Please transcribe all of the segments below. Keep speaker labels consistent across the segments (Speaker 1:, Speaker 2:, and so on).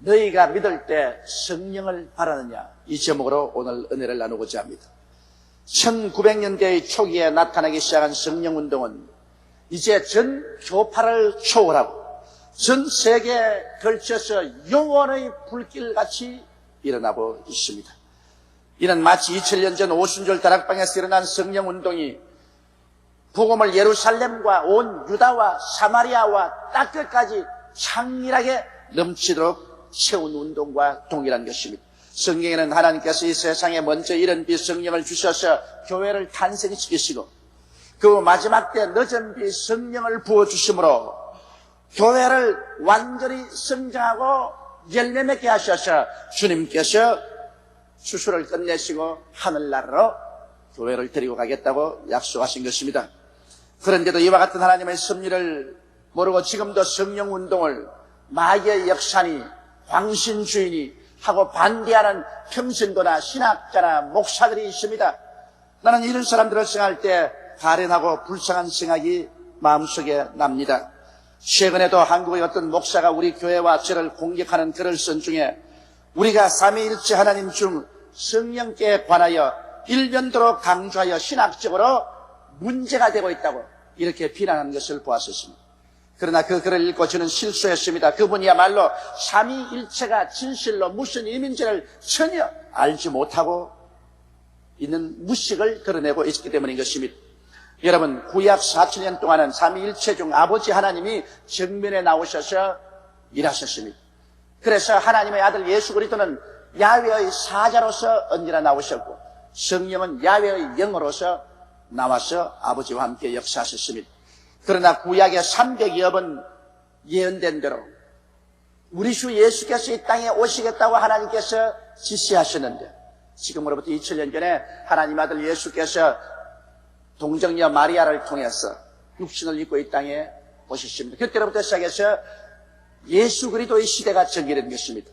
Speaker 1: 너희가 믿을 때 성령을 바라느냐, 이 제목으로 오늘 은혜를 나누고자 합니다. 1900년대의 초기에 나타나기 시작한 성령운동은 이제 전 교파를 초월하고 전 세계에 걸쳐서 영원의 불길같이 일어나고 있습니다. 이는 마치 2000년 전 오순절 다락방에서 일어난 성령운동이 복음을 예루살렘과 온 유다와 사마리아와 땅끝까지 창렬하게 넘치도록 세운 운동과 동일한 것입니다. 성경에는 하나님께서 이 세상에 먼저 이런 비 성령을 주셔서 교회를 탄생시키시고 그 마지막 때 늦은 비 성령을 부어주심으로 교회를 완전히 성장하고 열매 맺게 하셔서 주님께서 수술을 끝내시고 하늘나라로 교회를 데리고 가겠다고 약속하신 것입니다. 그런데도 이와 같은 하나님의 섭리를 모르고 지금도 성령운동을 마귀의 역사니 광신주의니 하고 반대하는 평신도나 신학자나 목사들이 있습니다. 나는 이런 사람들을 생각할 때 가련하고 불쌍한 생각이 마음속에 납니다. 최근에도 한국의 어떤 목사가 우리 교회와 저를 공격하는 글을 쓴 중에 우리가 삼위일체 하나님 중 성령께 관하여 일변도로 강조하여 신학적으로 문제가 되고 있다고 이렇게 비난하는 것을 보았었습니다. 그러나 그 글을 읽고 저는 실수했습니다. 그분이야말로 삼위일체가 진실로 무슨 의미인지를 전혀 알지 못하고 있는 무식을 드러내고 있기 때문인 것입니다. 여러분, 구약 4000년 동안은 삼위일체 중 아버지 하나님이 정면에 나오셔서 일하셨습니다. 그래서 하나님의 아들 예수 그리스도는 야훼의 사자로서 언제나 나오셨고 성령은 야훼의 영으로서 나와서 아버지와 함께 역사하셨습니다. 그러나 구약의 300여 번 예언된 대로 우리 주 예수께서 이 땅에 오시겠다고 하나님께서 지시하셨는데 지금으로부터 2000년 전에 하나님 아들 예수께서 동정녀 마리아를 통해서 육신을 입고 이 땅에 오셨습니다. 그때로부터 시작해서 예수 그리스도의 시대가 전개된 것입니다.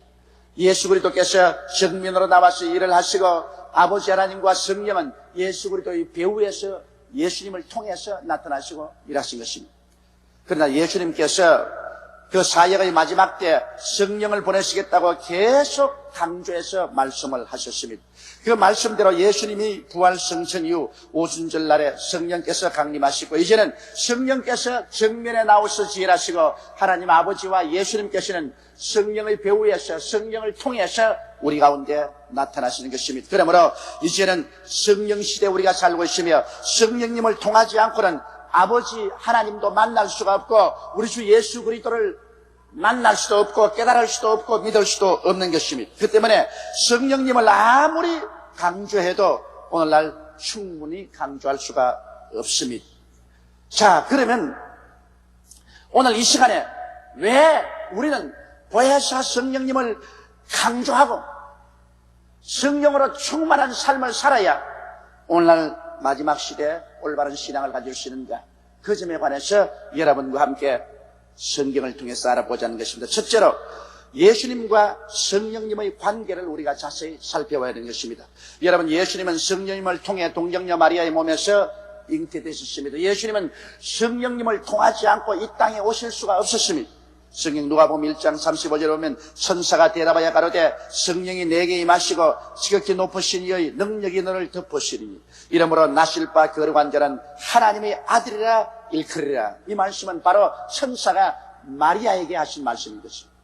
Speaker 1: 예수 그리스도께서 정면으로 나와서 일을 하시고 아버지 하나님과 성령은 예수 그리스도의 배후에서 예수님을 통해서 나타나시고 일하신 것입니다. 그러나 예수님께서 그 사역의 마지막 때 성령을 보내시겠다고 계속 강조해서 말씀을 하셨습니다. 그 말씀대로 예수님이 부활 성천 이후 오순절 날에 성령께서 강림하시고 이제는 성령께서 정면에 나오셔서 일하시고 하나님 아버지와 예수님께서는 성령의 배후에서 성령을 통해서 우리 가운데 나타나시는 것입니다. 그러므로 이제는 성령 시대에 우리가 살고 있으며 성령님을 통하지 않고는 아버지 하나님도 만날 수가 없고 우리 주 예수 그리스도를 만날 수도 없고 깨달을 수도 없고 믿을 수도 없는 것입니다. 그 때문에 성령님을 아무리 강조해도 오늘날 충분히 강조할 수가 없습니다. 자, 그러면 오늘 이 시간에 왜 우리는 보혜사 성령님을 강조하고 성령으로 충만한 삶을 살아야 오늘날 마지막 시대에 올바른 신앙을 가질 수 있는가, 그 점에 관해서 여러분과 함께 성경을 통해서 알아보자는 것입니다. 첫째로 예수님과 성령님의 관계를 우리가 자세히 살펴봐야 되는 것입니다. 여러분, 예수님은 성령님을 통해 동정녀 마리아의 몸에서 잉태되셨습니다. 예수님은 성령님을 통하지 않고 이 땅에 오실 수가 없었습니다. 성경 누가복음 1장 35절에 보면 천사가 대답하여 가로되 성령이 내게 임하시고 지극히 높으신 이의 능력이 너를 덮으시리니 이러므로 나실 바 거룩한 자는 하나님의 아들이라 일컬으리라. 이 말씀은 바로 천사가 마리아에게 하신 말씀인 것입니다.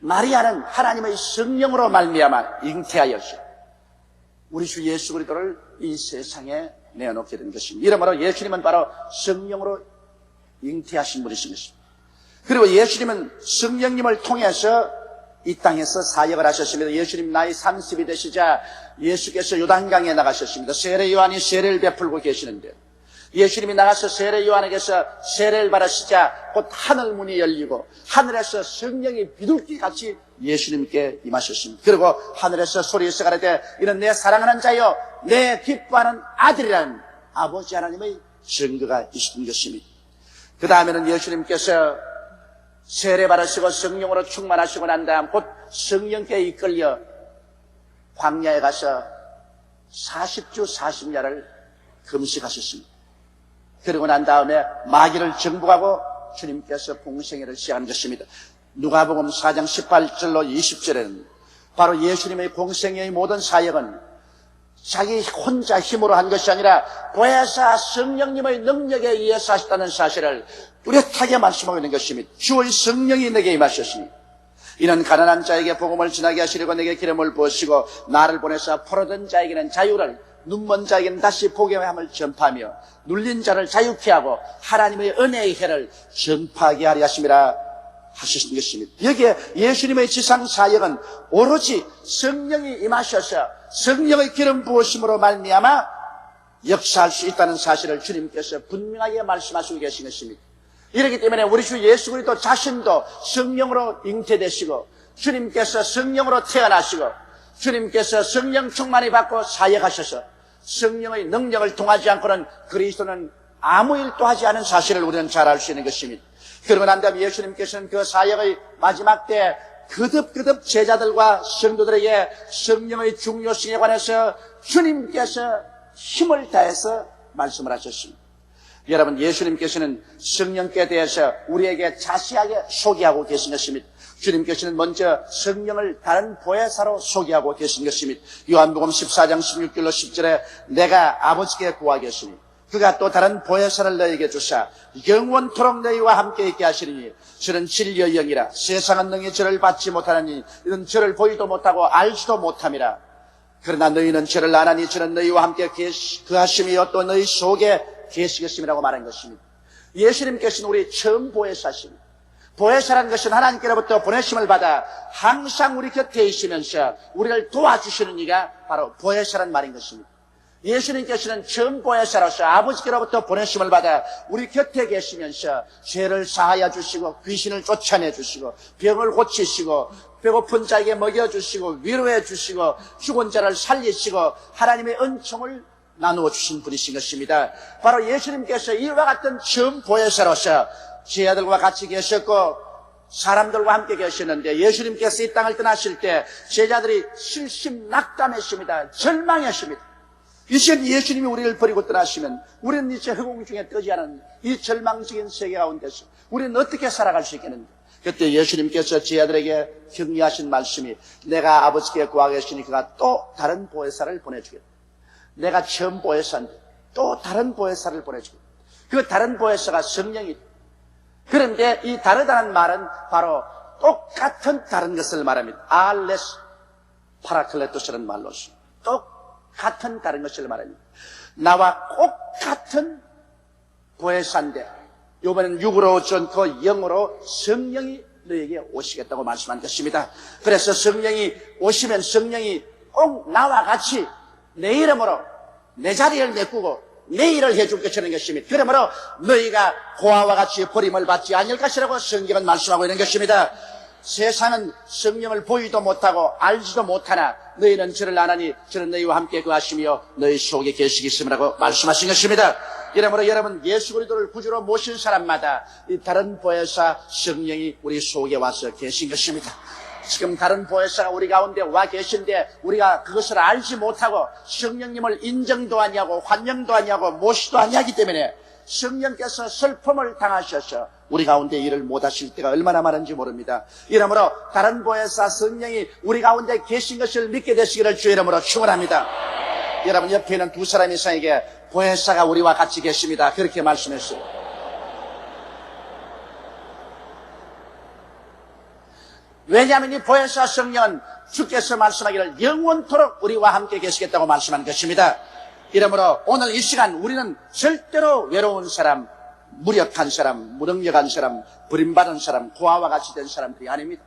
Speaker 1: 마리아는 하나님의 성령으로 말미암아 잉태하였어 우리 주 예수 그리스도를 이 세상에 내어놓게 된 것입니다. 이러므로 예수님은 바로 성령으로 잉태하신 분이신 것입니다. 그리고 예수님은 성령님을 통해서 이 땅에서 사역을 하셨습니다. 예수님 나이 30이 되시자 예수께서 요단강에 나가셨습니다. 세례 요한이 세례를 베풀고 계시는데 예수님이 나가서 세례 요한에게서 세례를 받으시자 곧 하늘 문이 열리고 하늘에서 성령이 비둘기같이 예수님께 임하셨습니다. 그리고 하늘에서 소리에서 가라되 이는 내 사랑하는 자요 내 기뻐하는 아들이라는 아버지 하나님의 증거가 있는 것입니다. 그 다음에는 예수님께서 세례 받으시고 성령으로 충만하시고 난 다음 곧 성령께 이끌려 광야에 가서 40주 40야를 금식하셨습니다. 그러고 난 다음에 마귀를 정복하고 주님께서 공생애를 시작한 것입니다. 누가복음 4장 18절로 20절에는 바로 예수님의 공생애의 모든 사역은 자기 혼자 힘으로 한 것이 아니라 보혜사 성령님의 능력에 의해서 하셨다는 사실을 뚜렷하게 말씀하고 있는 것입니다. 주의 성령이 내게 임하셨으니 이는 가난한 자에게 복음을 전하게 하시려고 내게 기름을 부으시고 나를 보내서 포로된 자에게는 자유를, 눈먼 자에게는 다시 보게 함을 전파하며 눌린 자를 자유케 하고 하나님의 은혜의 해를 전파하게 하려 하심이라 하신 것입니다. 여기에 예수님의 지상 사역은 오로지 성령이 임하셔서 성령의 기름 부으심으로 말미암아 역사할 수 있다는 사실을 주님께서 분명하게 말씀하시고 계신 것입니다. 이렇기 때문에 우리 주 예수 그리스도 자신도 성령으로 잉태되시고 주님께서 성령으로 태어나시고 주님께서 성령 충만히 받고 사역하셔서 성령의 능력을 통하지 않고는 그리스도는 아무 일도 하지 않은 사실을 우리는 잘 알 수 있는 것입니다. 그러고 난 다음에 예수님께서는 그 사역의 마지막 때 거듭 제자들과 성도들에게 성령의 중요성에 관해서 주님께서 힘을 다해서 말씀을 하셨습니다. 여러분, 예수님께서는 성령께 대해서 우리에게 자세하게 소개하고 계신 것입니다. 주님께서는 먼저 성령을 다른 보혜사로 소개하고 계신 것입니다. 요한복음 14장 16절로 10절에 내가 아버지께 구하겠으니 그가 또 다른 보혜사를 너희에게 주사 영원토록 너희와 함께 있게 하시리니 저는 진리의 영이라 세상은 능히 저를 받지 못하느니 이는 저를 보이도 못하고 알지도 못함이라. 그러나 너희는 저를 아나니 저는 너희와 함께 그하심이요 또 너희 속에 계시겠음이라고 말한 것입니다. 예수님께서는 우리 처음 보혜사십니다. 보혜사라는 것은 하나님께로부터 보내심을 받아 항상 우리 곁에 있으면서 우리를 도와주시는 이가 바로 보혜사라는 말인 것입니다. 예수님께서는 처음 보혜사로서 아버지께로부터 보내심을 받아 우리 곁에 계시면서 죄를 사하여 주시고 귀신을 쫓아내 주시고 병을 고치시고 배고픈 자에게 먹여주시고 위로해 주시고 죽은 자를 살리시고 하나님의 은총을 나누어 주신 분이신 것입니다. 바로 예수님께서 이와 같은 처음 보혜사로서 제자들과 같이 계셨고 사람들과 함께 계셨는데 예수님께서 이 땅을 떠나실 때 제자들이 실심낙담했습니다. 절망했습니다. 이제 예수님이 우리를 버리고 떠나시면 우리는 이제 허공 중에 뜨지 않은 이 절망적인 세계 가운데서 우리는 어떻게 살아갈 수 있겠는가? 그때 예수님께서 제자들에게 격려하신 말씀이 내가 아버지께 구하겠으니 그가 또 다른 보혜사를 보내주겠다. 내가 처음 보혜사인데 또 다른 보혜사를 보내주겠다. 그 다른 보혜사가 성령이다. 그런데 이 다르다는 말은 바로 똑같은 다른 것을 말합니다. 알레스 파라클레토스라는 말로서 똑같은 다른 것을 말합니다. 나와 똑같은 보혜사인데 이번엔 육으로 오지 않고 영으로 성령이 너에게 오시겠다고 말씀한 것입니다. 그래서 성령이 오시면 성령이 꼭 나와 같이 내 이름으로 내 자리를 메꾸고 내 일을 해줄 것이라는 것입니다. 그러므로 너희가 고아와 같이 버림을 받지 않을 것이라고 성경은 말씀하고 있는 것입니다. 세상은 성령을 보이도 못하고 알지도 못하나 너희는 저를 아나니 저는 너희와 함께 거하시며 너희 속에 계시겠음이라고 말씀하신 것입니다. 이러므로 여러분 예수 그리스도를 구주로 모신 사람마다 이 다른 보혜사 성령이 우리 속에 와서 계신 것입니다. 지금 다른 보혜사가 우리 가운데 와 계신데 우리가 그것을 알지 못하고 성령님을 인정도 아니하고 환영도 아니하고 모시도 아니하기 때문에 성령께서 슬픔을 당하셔서 우리 가운데 일을 못하실 때가 얼마나 많은지 모릅니다. 이러므로 다른 보혜사 성령이 우리 가운데 계신 것을 믿게 되시기를 주의 이름으로 축원합니다. 여러분 옆에 있는 두 사람 이상에게 보혜사가 우리와 같이 계십니다. 그렇게 말씀했어요. 왜냐하면 이 보혜사 성령은 주께서 말씀하기를 영원토록 우리와 함께 계시겠다고 말씀한 것입니다. 이러므로 오늘 이 시간 우리는 절대로 외로운 사람, 무력한 사람, 무능력한 사람, 버림받은 사람, 고아와 같이 된 사람들이 아닙니다.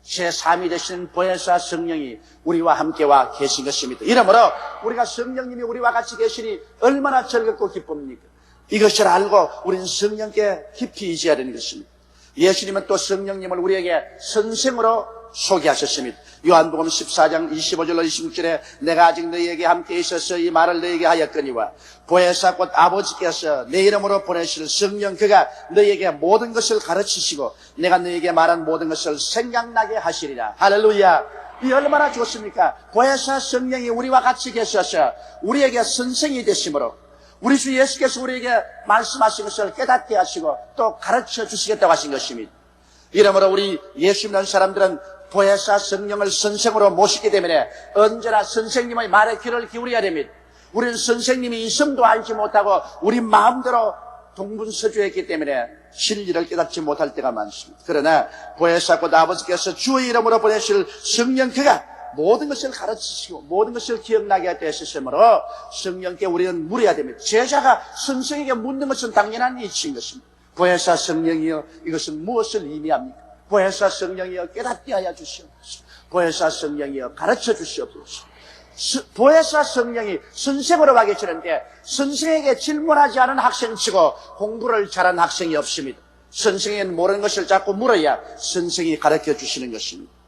Speaker 1: 제3이 되시는 보혜사 성령이 우리와 함께 와 계신 것입니다. 이러므로 우리가 성령님이 우리와 같이 계시니 얼마나 즐겁고 기쁩니까? 이것을 알고 우리는 성령께 깊이 의지해야 되는 것입니다. 예수님은 또 성령님을 우리에게 선생으로 소개하셨습니다. 요한복음 14장 25절로 26절에 내가 아직 너희에게 함께 있어서 이 말을 너희에게 하였거니와 보혜사 곧 아버지께서 내 이름으로 보내실 성령 그가 너희에게 모든 것을 가르치시고 내가 너희에게 말한 모든 것을 생각나게 하시리라. 할렐루야. 이 얼마나 좋습니까? 보혜사 성령이 우리와 같이 계셔서 우리에게 선생이 되심으로 우리 주 예수께서 우리에게 말씀하신 것을 깨닫게 하시고 또 가르쳐 주시겠다고 하신 것입니다. 이러므로 우리 예수 믿는 사람들은 보혜사 성령을 선생으로 모시기 때문에 언제나 선생님의 말에 귀를 기울여야 됩니다. 우리는 선생님이 이성도 알지 못하고 우리 마음대로 동분서주했기 때문에 진리를 깨닫지 못할 때가 많습니다. 그러나 보혜사 곧 아버지께서 주의 이름으로 보내실 성령 그가 모든 것을 가르치시고 모든 것을 기억나게 하셨으므로 성령께 우리는 물어야 됩니다. 제자가 선생에게 묻는 것은 당연한 이치인 것입니다. 보혜사 성령이여 이것은 무엇을 의미합니까? 보혜사 성령이여 깨닫게 하여 주시옵소서. 보혜사 성령이여 가르쳐 주시옵소서. 보혜사 성령이 선생으로 가 계시는데 선생에게 질문하지 않은 학생치고 공부를 잘한 학생이 없습니다. 선생에게는 모르는 것을 자꾸 물어야 선생이 가르쳐 주시는 것입니다.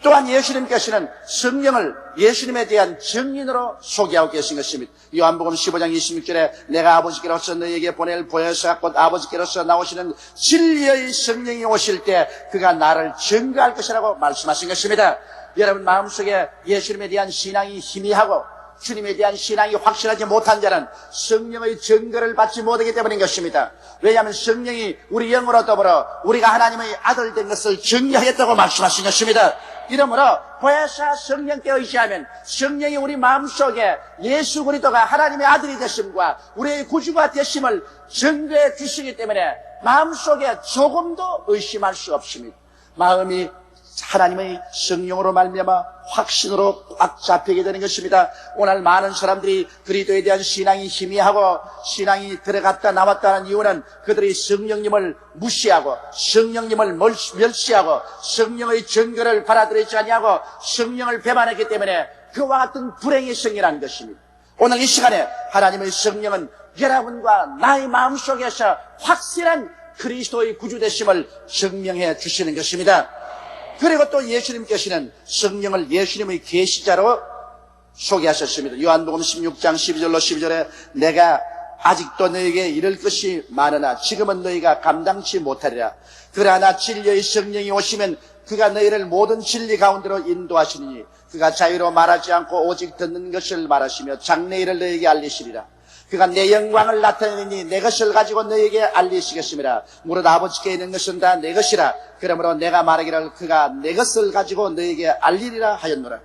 Speaker 1: 또한 예수님께서는 성령을 예수님에 대한 증인으로 소개하고 계신 것입니다. 요한복음 15장 26절에 내가 아버지께로서 너희에게 보낼 보혜사 곧 아버지께로서 나오시는 진리의 성령이 오실 때 그가 나를 증거할 것이라고 말씀하신 것입니다. 여러분 마음속에 예수님에 대한 신앙이 희미하고 주님에 대한 신앙이 확실하지 못한 자는 성령의 증거를 받지 못하기 때문인 것입니다. 왜냐하면 성령이 우리 영으로 더불어 우리가 하나님의 아들 된 것을 증거하겠다고 말씀하신 것입니다. 이러므로 보혜사 성령께 의지하면 성령이 우리 마음속에 예수 그리스도가 하나님의 아들이 되심과 우리의 구주가 되심을 증거해 주시기 때문에 마음속에 조금도 의심할 수 없습니다. 마음이 하나님의 성령으로 말미암아 확신으로 꽉 잡히게 되는 것입니다. 오늘 많은 사람들이 그리스도에 대한 신앙이 희미하고 신앙이 들어갔다 나왔다 하는 이유는 그들이 성령님을 무시하고 성령님을 멸시하고 성령의 증거를 받아들이지 아니하고 성령을 배반했기 때문에 그와 같은 불행이 생겨난 것입니다. 오늘 이 시간에 하나님의 성령은 여러분과 나의 마음속에서 확실한 그리스도의 구주되심을 증명해 주시는 것입니다. 그리고 또 예수님께서는 성령을 예수님의 계시자로 소개하셨습니다. 요한복음 16장 12절로 12절에 내가 아직도 너에게 이를 것이 많으나 지금은 너희가 감당치 못하리라. 그러나 진리의 성령이 오시면 그가 너희를 모든 진리 가운데로 인도하시니 그가 자유로 말하지 않고 오직 듣는 것을 말하시며 장래 일을 너희에게 알리시리라. 그가 내 영광을 나타내니 내 것을 가지고 너희에게 알리시겠습니다. 무릇 아버지께 있는 것은 다 내 것이라. 그러므로 내가 말하기를 그가 내 것을 가지고 너희에게 알리리라 하였노라.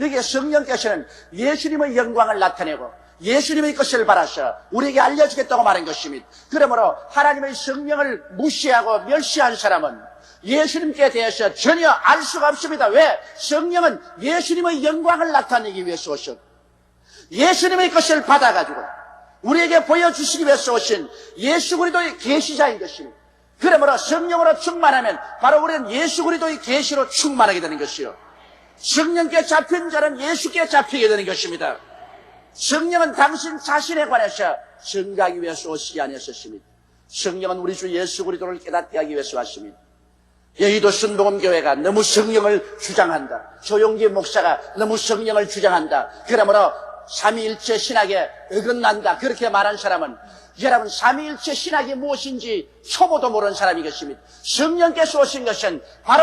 Speaker 1: 여기에 성령께서는 예수님의 영광을 나타내고 예수님의 것을 바라서 우리에게 알려주겠다고 말한 것입니다. 그러므로 하나님의 성령을 무시하고 멸시한 사람은 예수님께 대해서 전혀 알 수가 없습니다. 왜? 성령은 예수님의 영광을 나타내기 위해서 오셨고 예수님의 것을 받아가지고 우리에게 보여주시기 위해서 오신 예수 그리스도의 계시자인 것입니다. 그러므로 성령으로 충만하면 바로 우리는 예수 그리스도의 계시로 충만하게 되는 것이요. 성령께 잡힌 자는 예수께 잡히게 되는 것입니다. 성령은 당신 자신에 관해서 증거하기 위해서 오시지 아니하셨습니다. 성령은 우리 주 예수 그리스도를 깨닫게 하기 위해서 왔습니다. 여의도 순복음교회가 너무 성령을 주장한다. 조용기 목사가 너무 성령을 주장한다. 그러므로 삼위일체 신학에 어긋난다. 그렇게 말한 사람은 여러분 삼위일체 신학이 무엇인지 초보도 모르는 사람이겠습니다. 성령께서 오신 것은 바로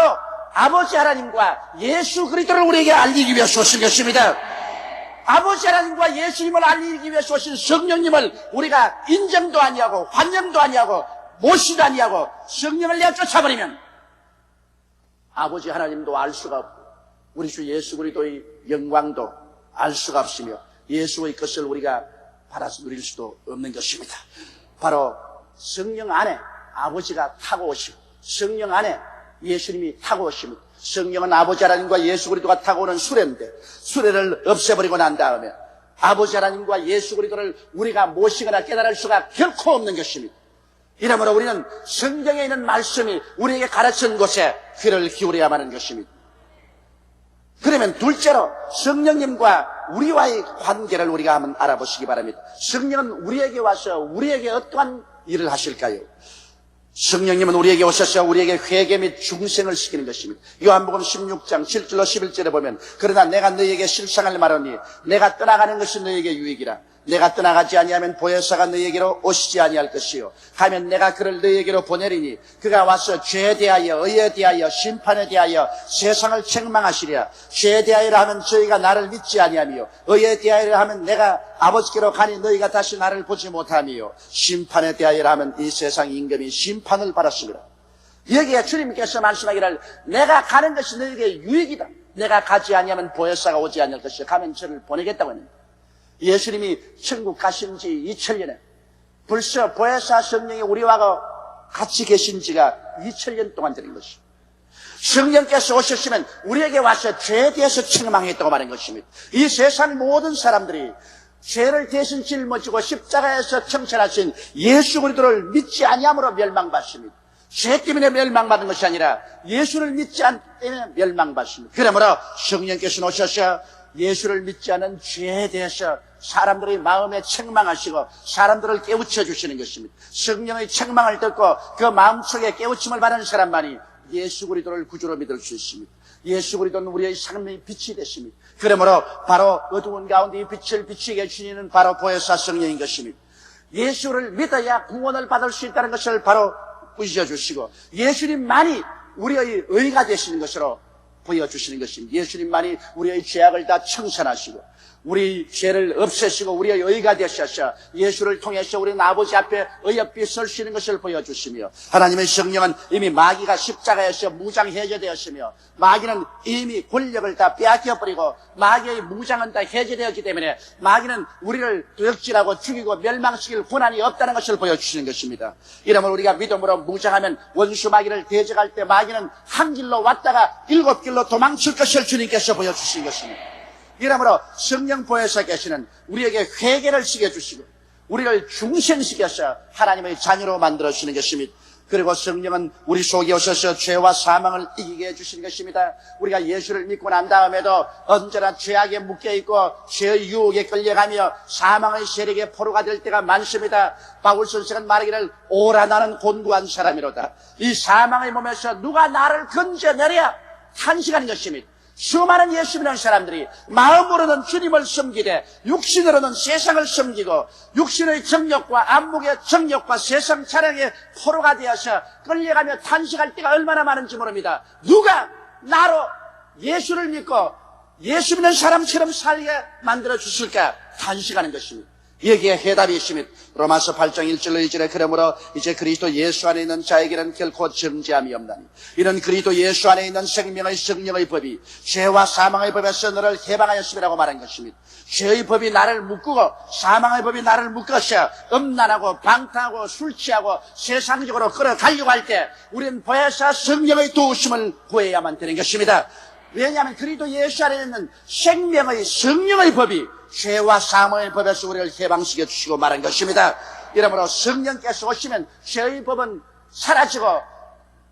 Speaker 1: 아버지 하나님과 예수 그리스도를 우리에게 알리기 위해서 오신 것입니다. 아버지 하나님과 예수님을 알리기 위해서 오신 성령님을 우리가 인정도 아니하고 환영도 아니하고 모시도 아니하고 성령을 내어 쫓아버리면 아버지 하나님도 알 수가 없고 우리 주 예수 그리스도의 영광도 알 수가 없으며 예수의 것을 우리가 받아서 누릴 수도 없는 것입니다. 바로 성령 안에 아버지가 타고 오시고 성령 안에 예수님이 타고 오십니다. 성령은 아버지 하나님과 예수 그리스도가 타고 오는 수레인데 수레를 없애버리고 난 다음에 아버지 하나님과 예수 그리스도를 우리가 모시거나 깨달을 수가 결코 없는 것입니다. 이러므로 우리는 성경에 있는 말씀이 우리에게 가르친 곳에 귀를 기울여야만 하는 것입니다. 그러면 둘째로 성령님과 우리와의 관계를 우리가 한번 알아보시기 바랍니다. 성령은 우리에게 와서 우리에게 어떠한 일을 하실까요? 성령님은 우리에게 오셔서 우리에게 회개 및 중생을 시키는 것입니다. 요한복음 16장 7절로 11절에 보면 그러나 내가 너희에게 실상을 말하니 내가 떠나가는 것이 너희에게 유익이라. 내가 떠나가지 아니하면 보혜사가 너희에게로 오시지 아니할 것이요 가면 내가 그를 너희에게로 보내리니 그가 와서 죄에 대하여 의에 대하여 심판에 대하여 세상을 책망하시리라. 죄에 대하여라 하면 저희가 나를 믿지 아니하며 의에 대하여라 하면 내가 아버지께로 가니 너희가 다시 나를 보지 못하며 심판에 대하여라 하면 이 세상 임금이 심판을 받았습니다. 여기에 주님께서 말씀하기를 내가 가는 것이 너희에게 유익이다. 내가 가지 아니하면 보혜사가 오지 아니할 것이요 가면 저를 보내겠다고 합니다. 예수님이 천국 가신 지 2000년에 벌써 보혜사 성령이 우리와 같이 계신 지가 2000년 동안 되는 것입니다. 성령께서 오셨으면 우리에게 와서 죄에 대해서 책망했다고 말한 것입니다. 이 세상 모든 사람들이 죄를 대신 짊어지고 십자가에서 청천하신 예수 그리스도를 믿지 아니함으로 멸망받습니다. 죄 때문에 멸망받은 것이 아니라 예수를 믿지 않기 때문에 멸망받습니다. 그러므로 성령께서 오셔서 예수를 믿지 않은 죄에 대해서 사람들의 마음에 책망하시고 사람들을 깨우쳐 주시는 것입니다. 성령의 책망을 듣고 그 마음속에 깨우침을 받은 사람만이 예수 그리스도를 구주로 믿을 수 있습니다. 예수 그리스도는 우리의 삶의 빛이 되십니다. 그러므로 바로 어두운 가운데 이 빛을 비추게 해주시는 바로 보혜사 성령인 것입니다. 예수를 믿어야 구원을 받을 수 있다는 것을 바로 보여주시고 예수님만이 우리의 의가 되시는 것으로 보여주시는 것입니다. 예수님만이 우리의 죄악을 다 청산하시고 우리 죄를 없애시고 우리의 의가 되셔서 예수를 통해서 우리 아버지 앞에 의롭게 설 수 있는 것을 보여주시며 하나님의 성령은 이미 마귀가 십자가에서 무장해제되었으며 마귀는 이미 권력을 다 빼앗겨버리고 마귀의 무장은 다 해제되었기 때문에 마귀는 우리를 도적질하고 죽이고 멸망시킬 권한이 없다는 것을 보여주시는 것입니다. 이러므로 우리가 믿음으로 무장하면 원수 마귀를 대적할 때 마귀는 한 길로 왔다가 7길로 도망칠 것을 주님께서 보여주신 것입니다. 이러므로 성령 보혜사께서는 우리에게 회개를 시켜주시고 우리를 중생시켜서 하나님의 자녀로 만들어주시는 것입니다. 그리고 성령은 우리 속에 오셔서 죄와 사망을 이기게 해주시는 것입니다. 우리가 예수를 믿고 난 다음에도 언제나 죄악에 묶여있고 죄의 유혹에 끌려가며 사망의 세력에 포로가 될 때가 많습니다. 바울 선생은 말하기를 오라 나는 곤고한 사람이로다. 이 사망의 몸에서 누가 나를 건져내랴 탄식하는 것입니다. 수많은 예수 믿는 사람들이 마음으로는 주님을 섬기되 육신으로는 세상을 섬기고 육신의 정욕과 안목의 정욕과 세상 차량의 포로가 되어서 끌려가며 탄식할 때가 얼마나 많은지 모릅니다. 누가 나로 예수를 믿고 예수 믿는 사람처럼 살게 만들어 주실까 탄식하는 것입니다. 여기에 해답이 있습니다. 로마서 8장 1절로 2절에 그러므로 이제 그리스도 예수 안에 있는 자에게는 결코 정죄함이 없나니 이는 그리스도 예수 안에 있는 생명의 성령의 법이 죄와 사망의 법에서 너를 해방하였음이라고 말한 것입니다. 죄의 법이 나를 묶고 사망의 법이 나를 묶어서 음란하고 방탕하고 술 취하고 세상적으로 끌어가려고 할 때 우리는 보혜사 성령의 도우심을 구해야만 되는 것입니다. 왜냐하면 그리스도 예수 안에 있는 생명의 성령의 법이 죄와 사망의 법에서 우리를 해방시켜 주시고 말한 것입니다. 이러므로 성령께서 오시면 죄의 법은 사라지고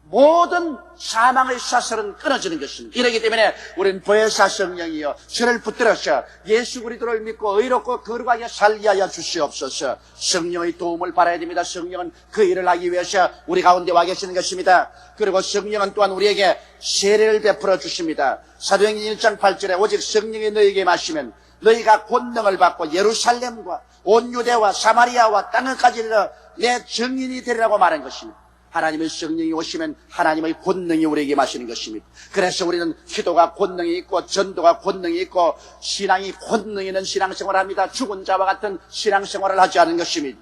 Speaker 1: 모든 사망의 사슬은 끊어지는 것입니다. 이렇기 때문에 우리는 보혜사 성령이여 저를 붙들어서 예수 그리스도를 믿고 의롭고 거룩하게 살게 하여 주시옵소서. 성령의 도움을 받아야 됩니다. 성령은 그 일을 하기 위해서 우리 가운데 와 계시는 것입니다. 그리고 성령은 또한 우리에게 세례를 베풀어 주십니다. 사도행전 1장 8절에 오직 성령이 너희에게 마시면 너희가 권능을 받고 예루살렘과 온 유대와 사마리아와 땅끝까지 이르러 내 증인이 되리라고 말한 것입니다. 하나님의 성령이 오시면 하나님의 권능이 우리에게 마시는 것입니다. 그래서 우리는 기도가 권능이 있고 전도가 권능이 있고 신앙이 권능이 있는 신앙생활을 합니다. 죽은 자와 같은 신앙생활을 하지 않은 것입니다.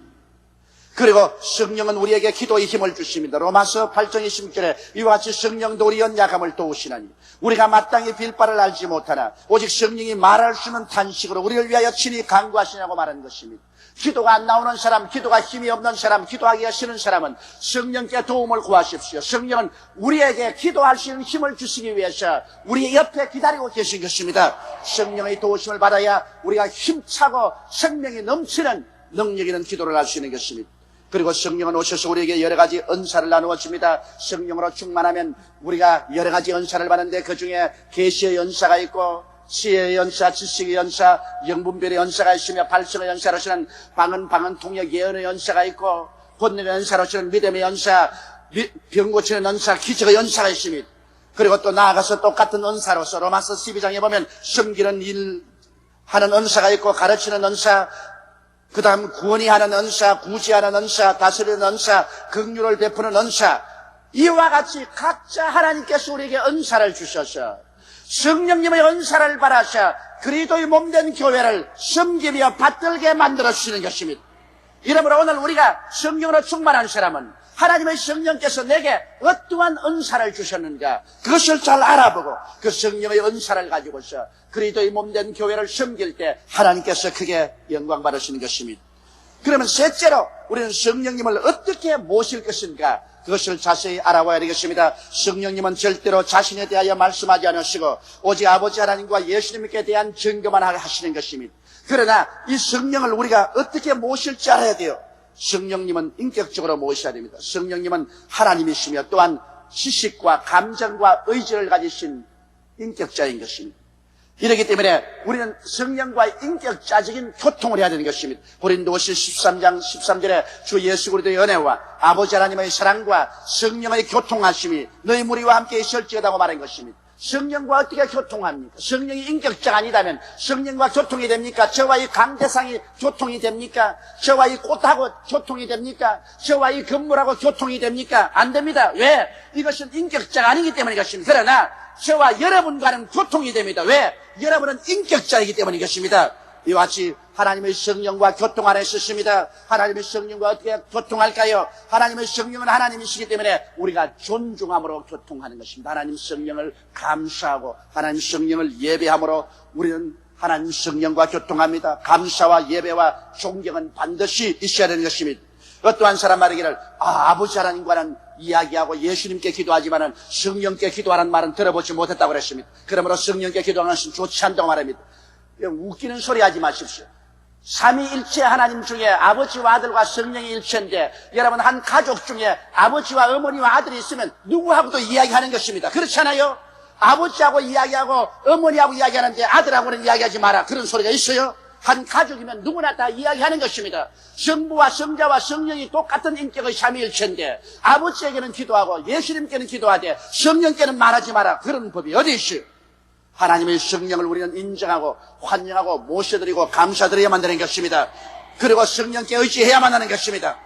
Speaker 1: 그리고 성령은 우리에게 기도의 힘을 주십니다. 로마서 8장 26절에 이와 같이 성령도 우리 연약함을 도우시나니 우리가 마땅히 빌 바를 알지 못하나 오직 성령이 말할 수 있는 탄식으로 우리를 위하여 친히 간구하시냐고 말하는 것입니다. 기도가 안 나오는 사람, 기도가 힘이 없는 사람, 기도하기가 싫은 사람은 성령께 도움을 구하십시오. 성령은 우리에게 기도할 수 있는 힘을 주시기 위해서 우리 옆에 기다리고 계신 것입니다. 성령의 도우심을 받아야 우리가 힘차고 생명이 넘치는 능력 있는 기도를 할 수 있는 것입니다. 그리고 성령은 오셔서 우리에게 여러 가지 은사를 나누어 줍니다. 성령으로 충만하면 우리가 여러 가지 은사를 받는데 그 중에 계시의 은사가 있고 지혜의 연사, 지식의 연사, 영분별의 연사가 있으며 발성의 연사로서는 방언, 통역, 예언의 연사가 있고 권능의 연사로서는 믿음의 연사, 병 고치는 연사, 기적의 연사가 있습니다. 그리고 또 나아가서 똑같은 은사로서 로마서 12장에 보면 섬기는 일 하는 은사가 있고 가르치는 은사, 그 다음 구원이 하는 은사, 구제하는 은사, 다스리는 은사, 긍휼을 베푸는 은사, 이와 같이 각자 하나님께서 우리에게 은사를 주셔서 성령님의 은사를 받아서 그리스도의 몸된 교회를 섬기며 받들게 만들어 주시는 것입니다. 이러므로 오늘 우리가 성령으로 충만한 사람은 하나님의 성령께서 내게 어떠한 은사를 주셨는가, 그것을 잘 알아보고 그 성령의 은사를 가지고서 그리스도의 몸된 교회를 섬길 때 하나님께서 크게 영광 받으시는 것입니다. 그러면 셋째로 우리는 성령님을 어떻게 모실 것인가, 그것을 자세히 알아봐야 되겠습니다. 성령님은 절대로 자신에 대하여 말씀하지 않으시고 오직 아버지 하나님과 예수님께 대한 증거만 하시는 것입니다. 그러나 이 성령을 우리가 어떻게 모실지 알아야 돼요. 성령님은 인격적으로 모셔야 됩니다. 성령님은 하나님이시며 또한 지식과 감정과 의지를 가지신 인격자인 것입니다. 이렇기 때문에 우리는 성령과 인격자적인 교통을 해야 되는 것입니다. 고린도후서 13장 13절에 주 예수 그리스도의 은혜와 아버지 하나님의 사랑과 성령의 교통하심이 너희 무리와 함께 있을지어다고 말한 것입니다. 성령과 어떻게 교통합니까? 성령이 인격자가 아니다면 성령과 교통이 됩니까? 저와 이 강대상이 교통이 됩니까? 저와 이 꽃하고 교통이 됩니까? 저와 이 건물하고 교통이 됩니까? 안 됩니다. 왜? 이것은 인격자가 아니기 때문인 것입니다. 그러나 저와 여러분과는 교통이 됩니다. 왜? 여러분은 인격자이기 때문인 것입니다. 이와 같이 하나님의 성령과 교통 안에 있습니다. 하나님의 성령과 어떻게 교통할까요? 하나님의 성령은 하나님이시기 때문에 우리가 존중함으로 교통하는 것입니다. 하나님 성령을 감사하고 하나님 성령을 예배함으로 우리는 하나님 성령과 교통합니다. 감사와 예배와 존경은 반드시 있어야 되는 것입니다. 어떠한 사람 말이기를 아버지 하나님과는 이야기하고 예수님께 기도하지만은 성령께 기도하라는 말은 들어보지 못했다고 그랬습니다. 그러므로 성령께 기도하는 것은 좋지 않다고 말합니다. 웃기는 소리 하지 마십시오. 삼위일체 하나님 중에 아버지와 아들과 성령이 일체인데 여러분 한 가족 중에 아버지와 어머니와 아들이 있으면 누구하고도 이야기하는 것입니다. 그렇잖아요? 아버지하고 이야기하고 어머니하고 이야기하는데 아들하고는 이야기하지 마라, 그런 소리가 있어요? 한 가족이면 누구나 다 이야기하는 것입니다. 성부와 성자와 성령이 똑같은 인격의 삼위일체인데 아버지에게는 기도하고 예수님께는 기도하되 성령께는 말하지 마라, 그런 법이 어디 있어요? 하나님의 성령을 우리는 인정하고 환영하고 모셔드리고 감사드려야만 되는 것입니다. 그리고 성령께 의지해야만 하는 것입니다.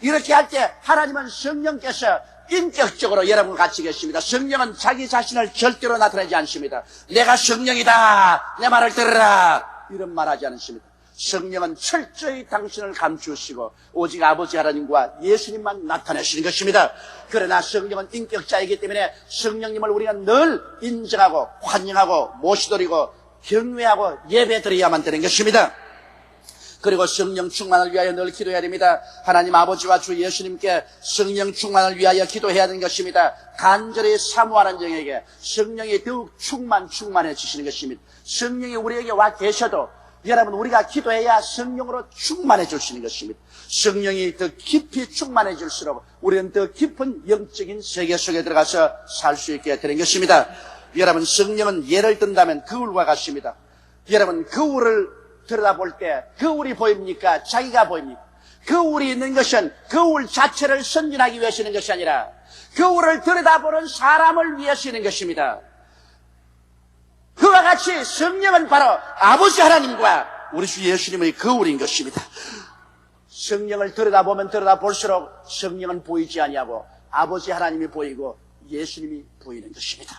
Speaker 1: 이렇게 할 때 하나님은 성령께서 인격적으로 여러분과 같이 계십니다. 성령은 자기 자신을 절대로 나타내지 않습니다. 내가 성령이다, 내 말을 들으라, 이런 말 하지 않습니다. 성령은 철저히 당신을 감추시고 오직 아버지 하나님과 예수님만 나타내시는 것입니다. 그러나 성령은 인격자이기 때문에 성령님을 우리는 늘 인정하고 환영하고 모시드리고 경외하고 예배드려야만 되는 것입니다. 그리고 성령 충만을 위하여 늘 기도해야 됩니다. 하나님 아버지와 주 예수님께 성령 충만을 위하여 기도해야 되는 것입니다. 간절히 사모하는 영에게 성령이 더욱 충만해지시는 것입니다. 성령이 우리에게 와 계셔도 여러분 우리가 기도해야 성령으로 충만해 주시는 것입니다. 성령이 더 깊이 충만해 질수록 우리는 더 깊은 영적인 세계 속에 들어가서 살 수 있게 되는 것입니다. 여러분 성령은 예를 든다면 거울과 같습니다. 여러분 거울을 들여다볼 때 거울이 보입니까? 자기가 보입니까? 거울이 있는 것은 거울 자체를 선진하기 위해서 있는 것이 아니라 거울을 들여다보는 사람을 위해서 있는 것입니다. 그와 같이 성령은 바로 아버지 하나님과 우리 주 예수님의 거울인 것입니다. 성령을 들여다보면 들여다볼수록 성령은 보이지 아니하고 아버지 하나님이 보이고 예수님이 보이는 것입니다.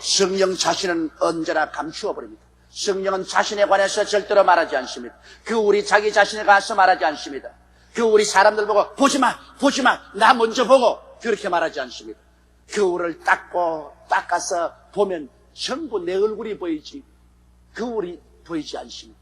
Speaker 1: 성령 자신은 언제나 감추어 버립니다. 성령은 자신에 관해서 절대로 말하지 않습니다. 거울이 자기 자신에 관해서 말하지 않습니다. 거울이 사람들 보고 보지마, 나 먼저 보고 그렇게 말하지 않습니다. 거울을 닦아서 보면 전부 내 얼굴이 보이지 거울이 보이지 않습니다.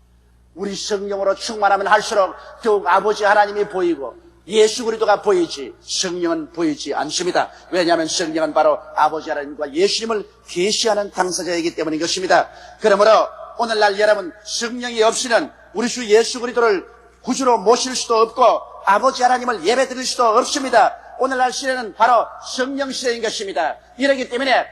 Speaker 1: 우리 성령으로 충만하면 할수록 더욱 아버지 하나님이 보이고 예수 그리스도가 보이지 성령은 보이지 않습니다. 왜냐하면 성령은 바로 아버지 하나님과 예수님을 계시하는 당사자이기 때문인 것입니다. 그러므로 오늘날 여러분 성령이 없이는 우리 주 예수 그리스도를 구주로 모실 수도 없고 아버지 하나님을 예배드릴 수도 없습니다. 오늘날 시대는 바로 성령 시대인 것입니다. 이러기 때문에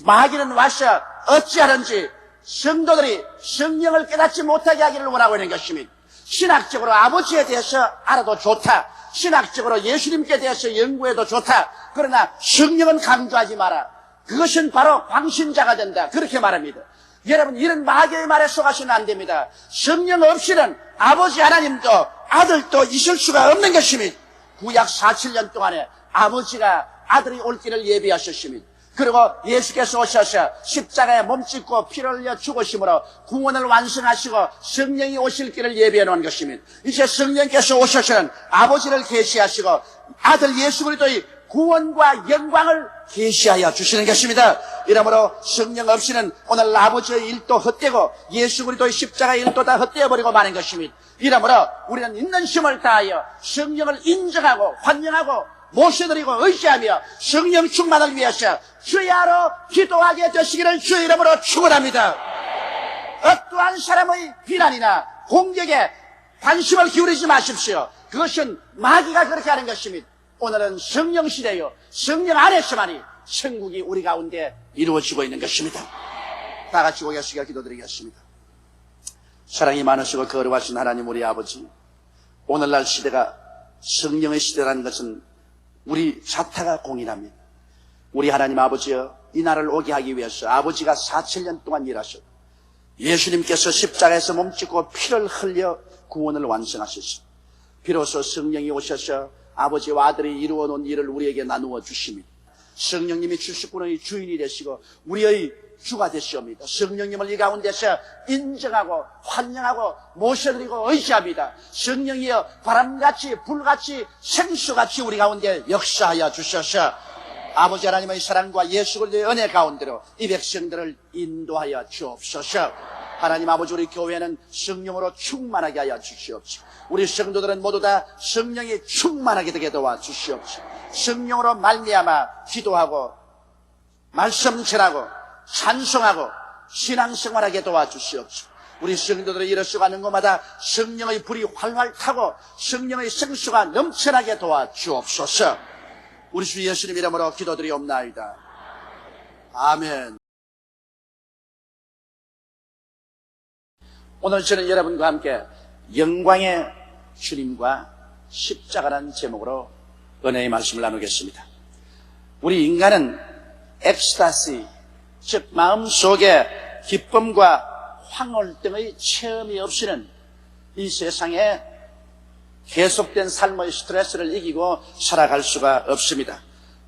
Speaker 1: 마귀는 와서 어찌하든지 성도들이 성령을 깨닫지 못하게 하기를 원하고 있는 것입니다. 신학적으로 아버지에 대해서 알아도 좋다, 신학적으로 예수님께 대해서 연구해도 좋다, 그러나 성령은 강조하지 마라, 그것은 바로 광신자가 된다, 그렇게 말합니다. 여러분, 이런 마귀의 말에 속아서는 안 됩니다. 성령 없이는 아버지 하나님도 아들도 있을 수가 없는 것입니다. 구약 4,7년 동안에 아버지가 아들이 올 길을 예비하셨습니다. 그리고 예수께서 오셔서 십자가에 몸짓고 피를 흘려 죽으심으로 구원을 완성하시고 성령이 오실 길을 예비해 놓은 것입니다. 이제 성령께서 오셔서는 아버지를 계시하시고 아들 예수 그리스도의 구원과 영광을 계시하여 주시는 것입니다. 이러므로 성령 없이는 오늘 아버지의 일도 헛되고 예수 그리스도의 십자가의 일도 다 헛되어버리고 마는 것입니다. 이러므로 우리는 있는 힘을 다하여 성령을 인정하고 환영하고 모셔드리고 의지하며 성령 충만을 위해서 주야로 기도하게 되시기를 주의 이름으로 축원합니다. 어떠한 사람의 비난이나 공격에 관심을 기울이지 마십시오. 그것은 마귀가 그렇게 하는 것입니다. 오늘은 성령 시대요, 성령 안에서만이 천국이 우리 가운데 이루어지고 있는 것입니다. 다 같이 고개시켜 기도드리겠습니다. 사랑이 많으시고 거룩하신 하나님 우리 아버지, 오늘날 시대가 성령의 시대라는 것은 우리 자타가 공인합니다. 우리 하나님 아버지여, 이 날을 오게 하기 위해서 아버지가 4,7년 동안 일하셨고 예수님께서 십자가에서 몸짓고 피를 흘려 구원을 완성하셨습니다. 비로소 성령이 오셔서 아버지와 아들이 이루어 놓은 일을 우리에게 나누어 주십니다. 성령님이 주식군의 주인이 되시고 우리의 주가 되시옵니다. 성령님을 이 가운데서 인정하고 환영하고 모셔드리고 의지합니다. 성령이여, 바람같이 불같이 생수같이 우리 가운데 역사하여 주셔서 아버지 하나님의 사랑과 예수 그리스도의 은혜 가운데로 이 백성들을 인도하여 주옵소서. 하나님 아버지, 우리 교회는 성령으로 충만하게 하여 주시옵소서. 우리 성도들은 모두 다 성령이 충만하게 되게 도와주시옵소서. 성령으로 말미암아 기도하고 말씀 전하고 찬송하고 신앙생활하게 도와주시옵소서. 우리 성도들의 일어서가는 곳마다 성령의 불이 활활 타고 성령의 생수가 넘쳐나게 도와주옵소서. 우리 주 예수님 이름으로 기도드리옵나이다. 아멘. 오늘 저는 여러분과 함께 영광의 주님과 십자가라는 제목으로 은혜의 말씀을 나누겠습니다. 우리 인간은 엑스타시, 즉 마음속에 기쁨과 황홀 등의 체험이 없이는 이 세상에 계속된 삶의 스트레스를 이기고 살아갈 수가 없습니다.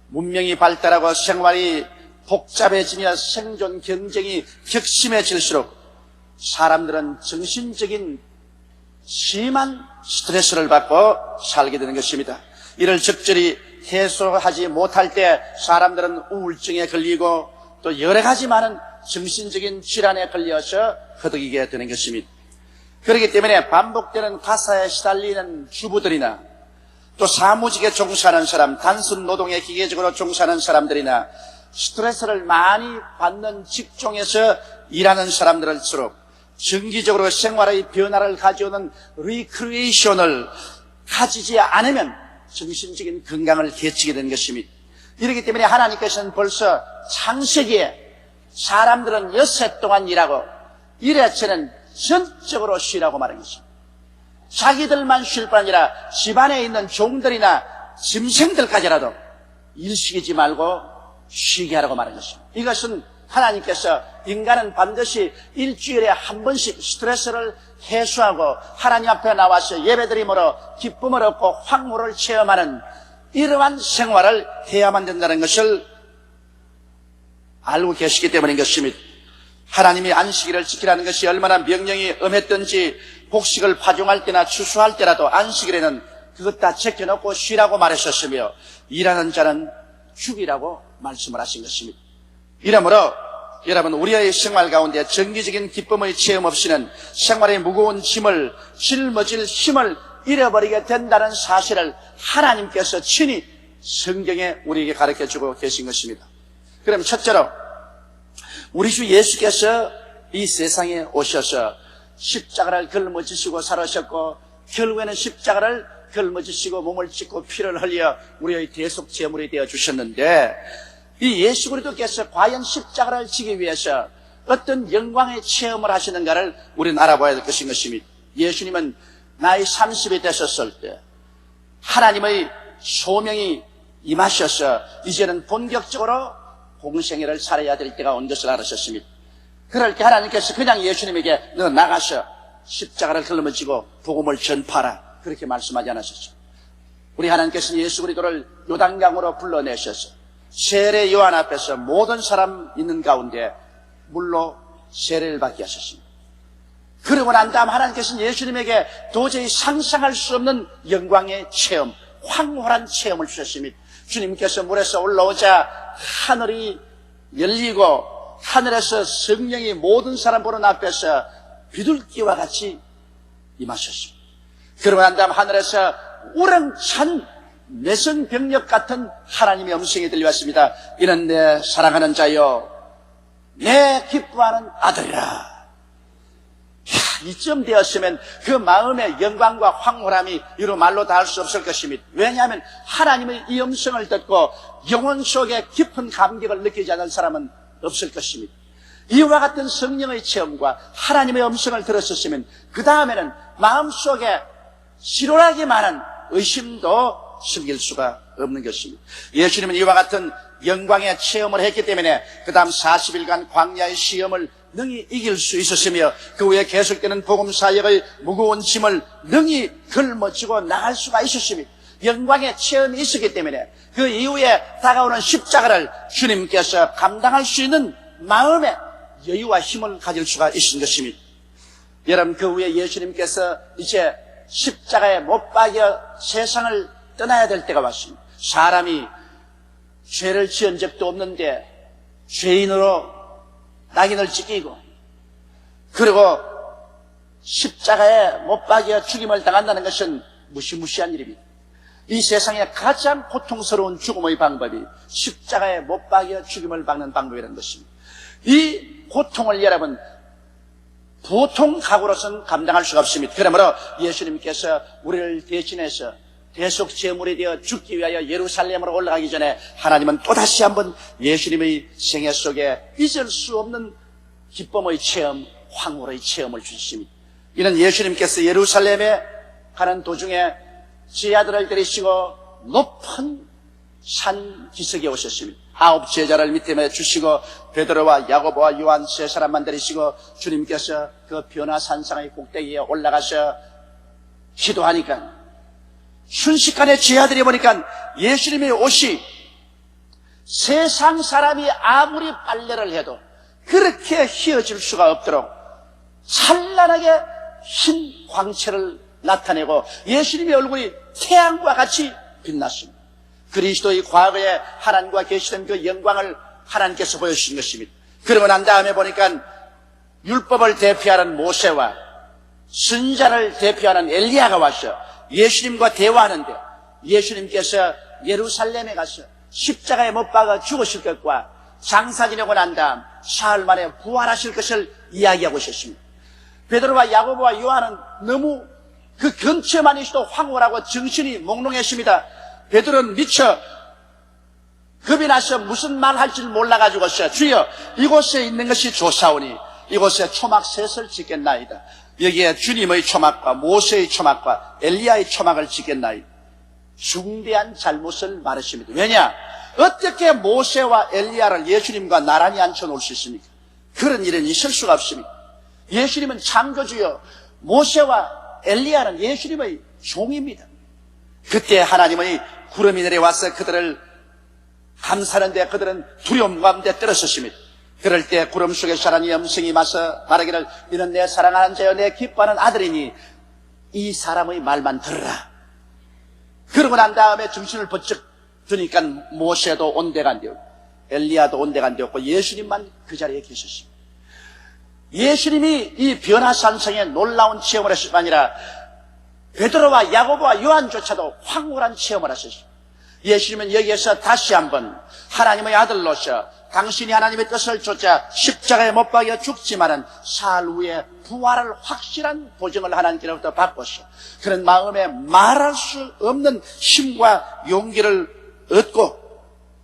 Speaker 1: 문명이 발달하고 생활이 복잡해지며 생존 경쟁이 격심해질수록 사람들은 정신적인 심한 스트레스를 받고 살게 되는 것입니다. 이를 적절히 해소하지 못할 때 사람들은 우울증에 걸리고 또 여러 가지 많은 정신적인 질환에 걸려서 허덕이게 되는 것입니다. 그렇기 때문에 반복되는 가사에 시달리는 주부들이나 또 사무직에 종사하는 사람, 단순 노동에 기계적으로 종사하는 사람들이나 스트레스를 많이 받는 직종에서 일하는 사람들일수록 정기적으로 생활의 변화를 가져오는 리크리에이션을 가지지 않으면 정신적인 건강을 해치게 되는 것입니다. 이렇기 때문에 하나님께서는 벌써 창세기에 사람들은 엿새 동안 일하고 일해체는 전적으로 쉬라고 말한 것입니다. 자기들만 쉴 뿐 아니라 집안에 있는 종들이나 짐승들까지라도 일시키지 말고 쉬게 하라고 말한 것입니다. 이것은 하나님께서 인간은 반드시 일주일에 한 번씩 스트레스를 해소하고 하나님 앞에 나와서 예배드림으로 기쁨을 얻고 황홀을 체험하는 이러한 생활을 해야만 된다는 것을 알고 계시기 때문인 것입니다. 하나님이 안식일을 지키라는 것이 얼마나 명령이 엄했던지 곡식을 파종할 때나 추수할 때라도 안식일에는 그것 다 제껴놓고 쉬라고 말하셨으며 일하는 자는 죽이라고 말씀을 하신 것입니다. 이러므로 여러분, 우리의 생활 가운데 정기적인 기쁨의 체험 없이는 생활의 무거운 짐을 짊어질 힘을 잃어버리게 된다는 사실을 하나님께서 친히 성경에 우리에게 가르쳐주고 계신 것입니다. 그럼 첫째로 우리 주 예수께서 이 세상에 오셔서 십자가를 걸머지시고 살아셨고 결국에는 십자가를 걸머지시고 몸을 찢고 피를 흘려 우리의 대속 제물이 되어 주셨는데 이 예수 그리스도께서 과연 십자가를 지기 위해서 어떤 영광의 체험을 하시는가를 우리는 알아봐야 될 것인 것입니다. 예수님은 나이 30이 되셨을 때 하나님의 소명이 임하셔서 이제는 본격적으로 공생애를 살아야 될 때가 온 것을 알으셨습니다. 그럴 때 하나님께서 그냥 예수님에게 너 나가서 십자가를 짊어지고 복음을 전파하라 그렇게 말씀하지 않으셨어요. 우리 하나님께서는 예수 그리스도를 요단강으로 불러내셔서 세례 요한 앞에서 모든 사람 있는 가운데 물로 세례를 받게 하셨습니다. 그러고 난 다음 하나님께서는 예수님에게 도저히 상상할 수 없는 영광의 체험, 황홀한 체험을 주셨습니다. 주님께서 물에서 올라오자 하늘이 열리고 하늘에서 성령이 모든 사람 보는 앞에서 비둘기와 같이 임하셨습니다. 그러고 난 다음 하늘에서 우렁찬 내성병력 같은 하나님의 음성이 들려왔습니다. 이는 내 사랑하는 자여 내 기뻐하는 아들이라. 이쯤 되었으면 그 마음의 영광과 황홀함이 이루 말로 다 할 수 없을 것입니다. 왜냐하면 하나님의 이 음성을 듣고 영혼 속에 깊은 감격을 느끼지 않는 사람은 없을 것입니다. 이와 같은 성령의 체험과 하나님의 음성을 들었었으면 그 다음에는 마음속에 실오라기 많은 의심도 숨길 수가 없는 것입니다. 예수님은 이와 같은 영광의 체험을 했기 때문에 그 다음 40일간 광야의 시험을 능히 이길 수 있었으며 그 후에 계속되는 복음사역의 무거운 짐을 능히 걸머쥐고 나갈 수가 있었습니다. 영광의 체험이 있었기 때문에 그 이후에 다가오는 십자가를 주님께서 감당할 수 있는 마음의 여유와 힘을 가질 수가 있는 것입니다. 여러분, 그 후에 예수님께서 이제 십자가에 못 박여 세상을 떠나야 될 때가 왔습니다. 사람이 죄를 지은 적도 없는데 죄인으로 낙인을 찍히고 그리고 십자가에 못 박여 죽임을 당한다는 것은 무시무시한 일입니다. 이 세상에 가장 고통스러운 죽음의 방법이 십자가에 못 박여 죽임을 받는 방법이라는 것입니다. 이 고통을 여러분 보통 각오로서는 감당할 수가 없습니다. 그러므로 예수님께서 우리를 대신해서 대속 제물이 되어 죽기 위하여 예루살렘으로 올라가기 전에 하나님은 또다시 한번 예수님의 생애 속에 잊을 수 없는 기쁨의 체험, 황홀의 체험을 주십니다. 이는 예수님께서 예루살렘에 가는 도중에 제 아들을 데리시고 높은 산 기슭에 오셨습니다. 9 제자를 밑에 주시고 베드로와 야고보와 요한 3사람만 데리시고 주님께서 그 변화산상의 꼭대기에 올라가서 기도하니까 순식간에 제 아들이 보니까 예수님의 옷이 세상 사람이 아무리 빨래를 해도 그렇게 휘어질 수가 없도록 찬란하게 흰 광채를 나타내고 예수님의 얼굴이 태양과 같이 빛났습니다. 그리스도의 과거에 하나님과 계시던 그 영광을 하나님께서 보여주신 것입니다. 그러고 난 다음에 보니까 율법을 대표하는 모세와 선지자를 대표하는 엘리야가 와서 예수님과 대화하는데 예수님께서 예루살렘에 가서 십자가에 못 박아 죽으실 것과 장사 지내고 난 다음 사흘 만에 부활하실 것을 이야기하고 있었습니다. 베드로와 야고보와 요한은 너무 그 근처에만 있어도 황홀하고 정신이 몽롱했습니다. 베드로는 미처 겁이 나서 무슨 말 할지 몰라가지고서 주여 이곳에 있는 것이 좋사오니 이곳에 초막셋을 짓겠나이다. 여기에 주님의 초막과 모세의 초막과 엘리야의 초막을 짓겠나이다. 중대한 잘못을 말했습니다. 왜냐? 어떻게 모세와 엘리야를 예수님과 나란히 앉혀놓을 수 있습니까? 그런 일은 있을 수가 없습니다. 예수님은 창조주요 모세와 엘리야는 예수님의 종입니다. 그때 하나님의 구름이 내려와서 그들을 감싸는데 그들은 두려움 가운데 떨었었습니다. 그럴 때 구름 속에서 하나님의 음성이 와서 말하기를 이는 내 사랑하는 자여 내 기뻐하는 아들이니 이 사람의 말만 들으라. 그러고 난 다음에 정신을 번쩍 드니까 모세도 온데가 안 되었고 엘리야도 온데가 안 되었고 예수님만 그 자리에 계셨습니다. 예수님이 이 변화산성에 놀라운 체험을 했을 뿐 아니라 베드로와 야고보와 요한조차도 황홀한 체험을 하셨습니다. 예수님은 여기에서 다시 한번 하나님의 아들로서 당신이 하나님의 뜻을 쫓아 십자가에 못 박여 죽지만은 사흘 후에 부활을 확실한 보증을 하나님께로부터 받고서 그런 마음에 말할 수 없는 힘과 용기를 얻고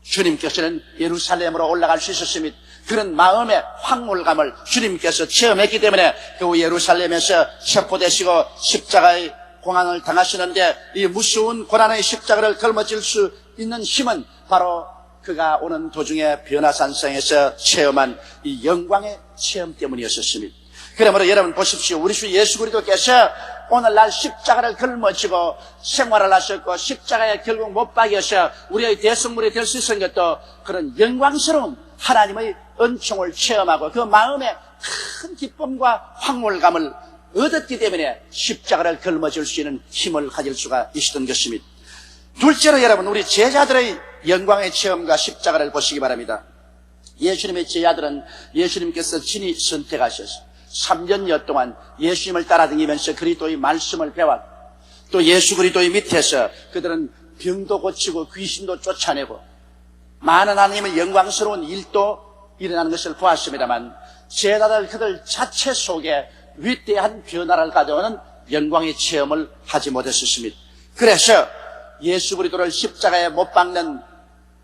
Speaker 1: 주님께서는 예루살렘으로 올라갈 수 있었습니다. 그런 마음의 황홀감을 주님께서 체험했기 때문에 그 예루살렘에서 체포되시고 십자가의 고난을 당하시는데 이 무서운 고난의 십자가를 걸머질 수 있는 힘은 바로 그가 오는 도중에 변화산성에서 체험한 이 영광의 체험 때문이었습니다. 그러므로 여러분 보십시오. 우리 주 예수 그리스도께서 오늘날 십자가를 걸머지고 생활을 하셨고 십자가에 결국 못 박여서 우리의 대성물이 될 수 있었던 것도 그런 영광스러운 하나님의 은총을 체험하고 그 마음에 큰 기쁨과 황홀감을 얻었기 때문에 십자가를 걸머질 수 있는 힘을 가질 수가 있었던 것입니다. 둘째로 여러분, 우리 제자들의 영광의 체험과 십자가를 보시기 바랍니다. 예수님의 제자들은 예수님께서 친히 선택하셔서 3년여 동안 예수님을 따라다니면서 그리스도의 말씀을 배웠고 또 예수 그리스도의 밑에서 그들은 병도 고치고 귀신도 쫓아내고 많은 하나님의 영광스러운 일도 일어나는 것을 보았습니다만 제자들 그들 자체 속에 위대한 변화를 가져오는 영광의 체험을 하지 못했습니다. 그래서 예수 그리스도를 십자가에 못 박는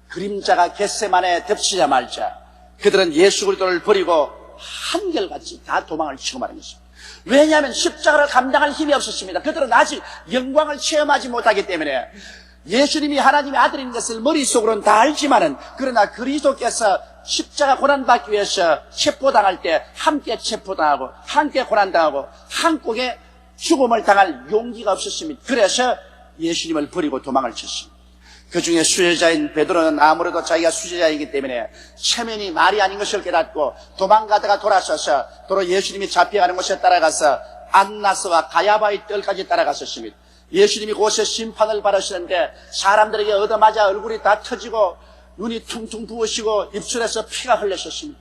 Speaker 1: 그림자가 겟세마네에 덮치자마자 그들은 예수 그리스도를 버리고 한결같이 다 도망을 치고 말인 것입니다. 왜냐하면 십자가를 감당할 힘이 없었습니다. 그들은 아직 영광을 체험하지 못하기 때문에 예수님이 하나님의 아들인 것을 머릿속으로는 다 알지만은 그러나 그리스도께서 십자가 고난받기 위해서 체포당할 때 함께 체포당하고 함께 고난당하고 한국에 죽음을 당할 용기가 없었습니다. 그래서 예수님을 버리고 도망을 쳤습니다. 그 중에 수제자인 베드로는 아무래도 자기가 수제자이기 때문에 체면이 말이 아닌 것을 깨닫고 도망가다가 돌아서서 도로 예수님이 잡혀가는 곳에 따라가서 안나스와 가야바의 뜰까지 따라갔었습니다. 예수님이 곳에 심판을 받으시는데 사람들에게 얻어맞아 얼굴이 다 터지고 눈이 퉁퉁 부으시고 입술에서 피가 흘렸었습니다.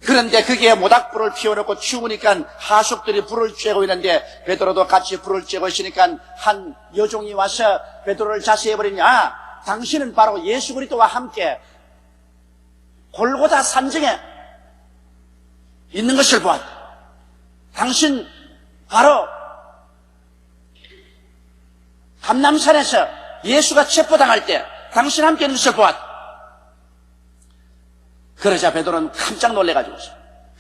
Speaker 1: 그런데 거기에 모닥불을 피워놓고 추우니까 하숙들이 불을 쬐고 있는데 베드로도 같이 불을 쬐고 있으니까 한 여종이 와서 베드로를 자세해버리니 당신은 바로 예수 그리스도와 함께 골고다 산정에 있는 것을 보았다. 당신 바로 감람산에서 예수가 체포당할 때 당신 함께 있는 것을 보았다. 그러자 베드로는 깜짝 놀래가지고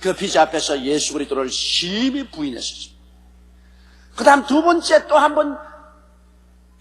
Speaker 1: 그 비자 앞에서 예수 그리스도를 심히 부인했었습니다. 그 다음 두 번째 또 한 번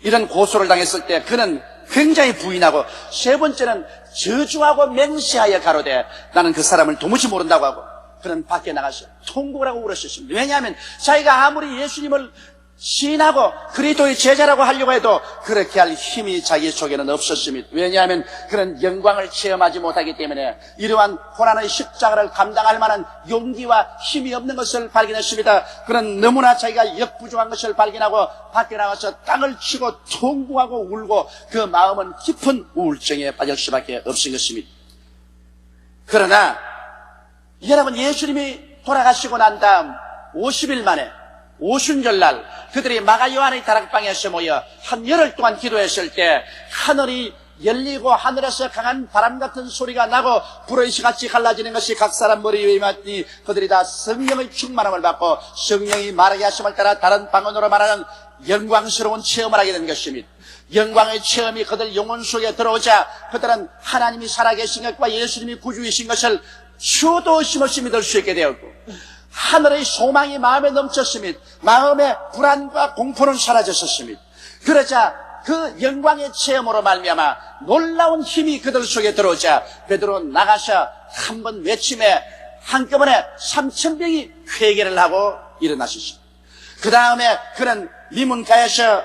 Speaker 1: 이런 고소를 당했을 때 그는 굉장히 부인하고 세 번째는 저주하고 맹세하여 가로되 나는 그 사람을 도무지 모른다고 하고 그는 밖에 나가서 통곡을 하고 울었었습니다. 왜냐하면 자기가 아무리 예수님을 시인하고 그리스도의 제자라고 하려고 해도 그렇게 할 힘이 자기 속에는 없었습니다. 왜냐하면 그런 영광을 체험하지 못하기 때문에 이러한 고난의 십자가를 감당할 만한 용기와 힘이 없는 것을 발견했습니다. 그는 너무나 자기가 역부족한 것을 발견하고 밖에 나가서 땅을 치고 통곡하고 울고 그 마음은 깊은 우울증에 빠질 수밖에 없은 것입니다. 그러나 여러분, 예수님이 돌아가시고 난 다음 50일 만에 오순절날 그들이 마가 요한의 다락방에서 모여 한 열흘 동안 기도했을 때 하늘이 열리고 하늘에서 강한 바람 같은 소리가 나고 불의 시같이 갈라지는 것이 각 사람 머리 위에 맞니 그들이 다 성령의 충만함을 받고 성령이 말하게 하심을 따라 다른 방언으로 말하는 영광스러운 체험을 하게 된 것입니다. 영광의 체험이 그들 영혼 속에 들어오자 그들은 하나님이 살아계신 것과 예수님이 구주이신 것을 수도 없이 믿을 수 있게 되었고 하늘의 소망이 마음에 넘쳤습니다. 마음의 불안과 공포는 사라졌었습니다. 그러자 그 영광의 체험으로 말미암아 놀라운 힘이 그들 속에 들어오자 베드로는 나가서 한 번 외침에 한꺼번에 3,000명이 회개를 하고 일어나셨습니다. 그 다음에 그는 리문가에서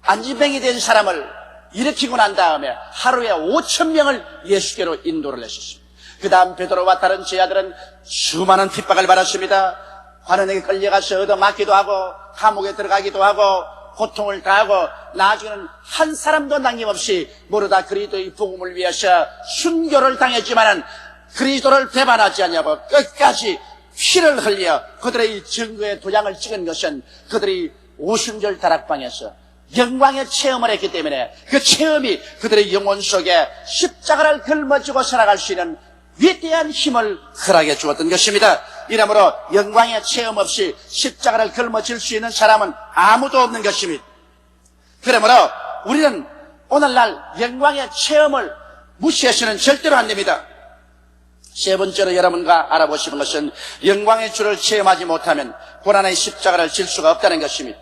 Speaker 1: 안진병이 된 사람을 일으키고 난 다음에 하루에 5,000명을 예수께로 인도를 했었습니다. 그 다음 베드로와 다른 제자들은 수많은 핍박을 받았습니다. 관원에게 끌려가서 얻어맞기도 하고 감옥에 들어가기도 하고 고통을 당하고 나중에는 한 사람도 남김없이 모르다 그리스도의 복음을 위해서 순교를 당했지만은 그리스도를 배반하지 않냐고 끝까지 피를 흘려 그들의 증거의 도장을 찍은 것은 그들이 오순절 다락방에서 영광의 체험을 했기 때문에 그 체험이 그들의 영혼 속에 십자가를 걸머쥐고 살아갈 수 있는 위대한 힘을 허락해 주었던 것입니다. 이러므로 영광의 체험 없이 십자가를 걸머질 수 있는 사람은 아무도 없는 것입니다. 그러므로 우리는 오늘날 영광의 체험을 무시해서는 절대로 안 됩니다. 세 번째로 여러분과 알아보시는 것은 영광의 주를 체험하지 못하면 고난의 십자가를 질 수가 없다는 것입니다.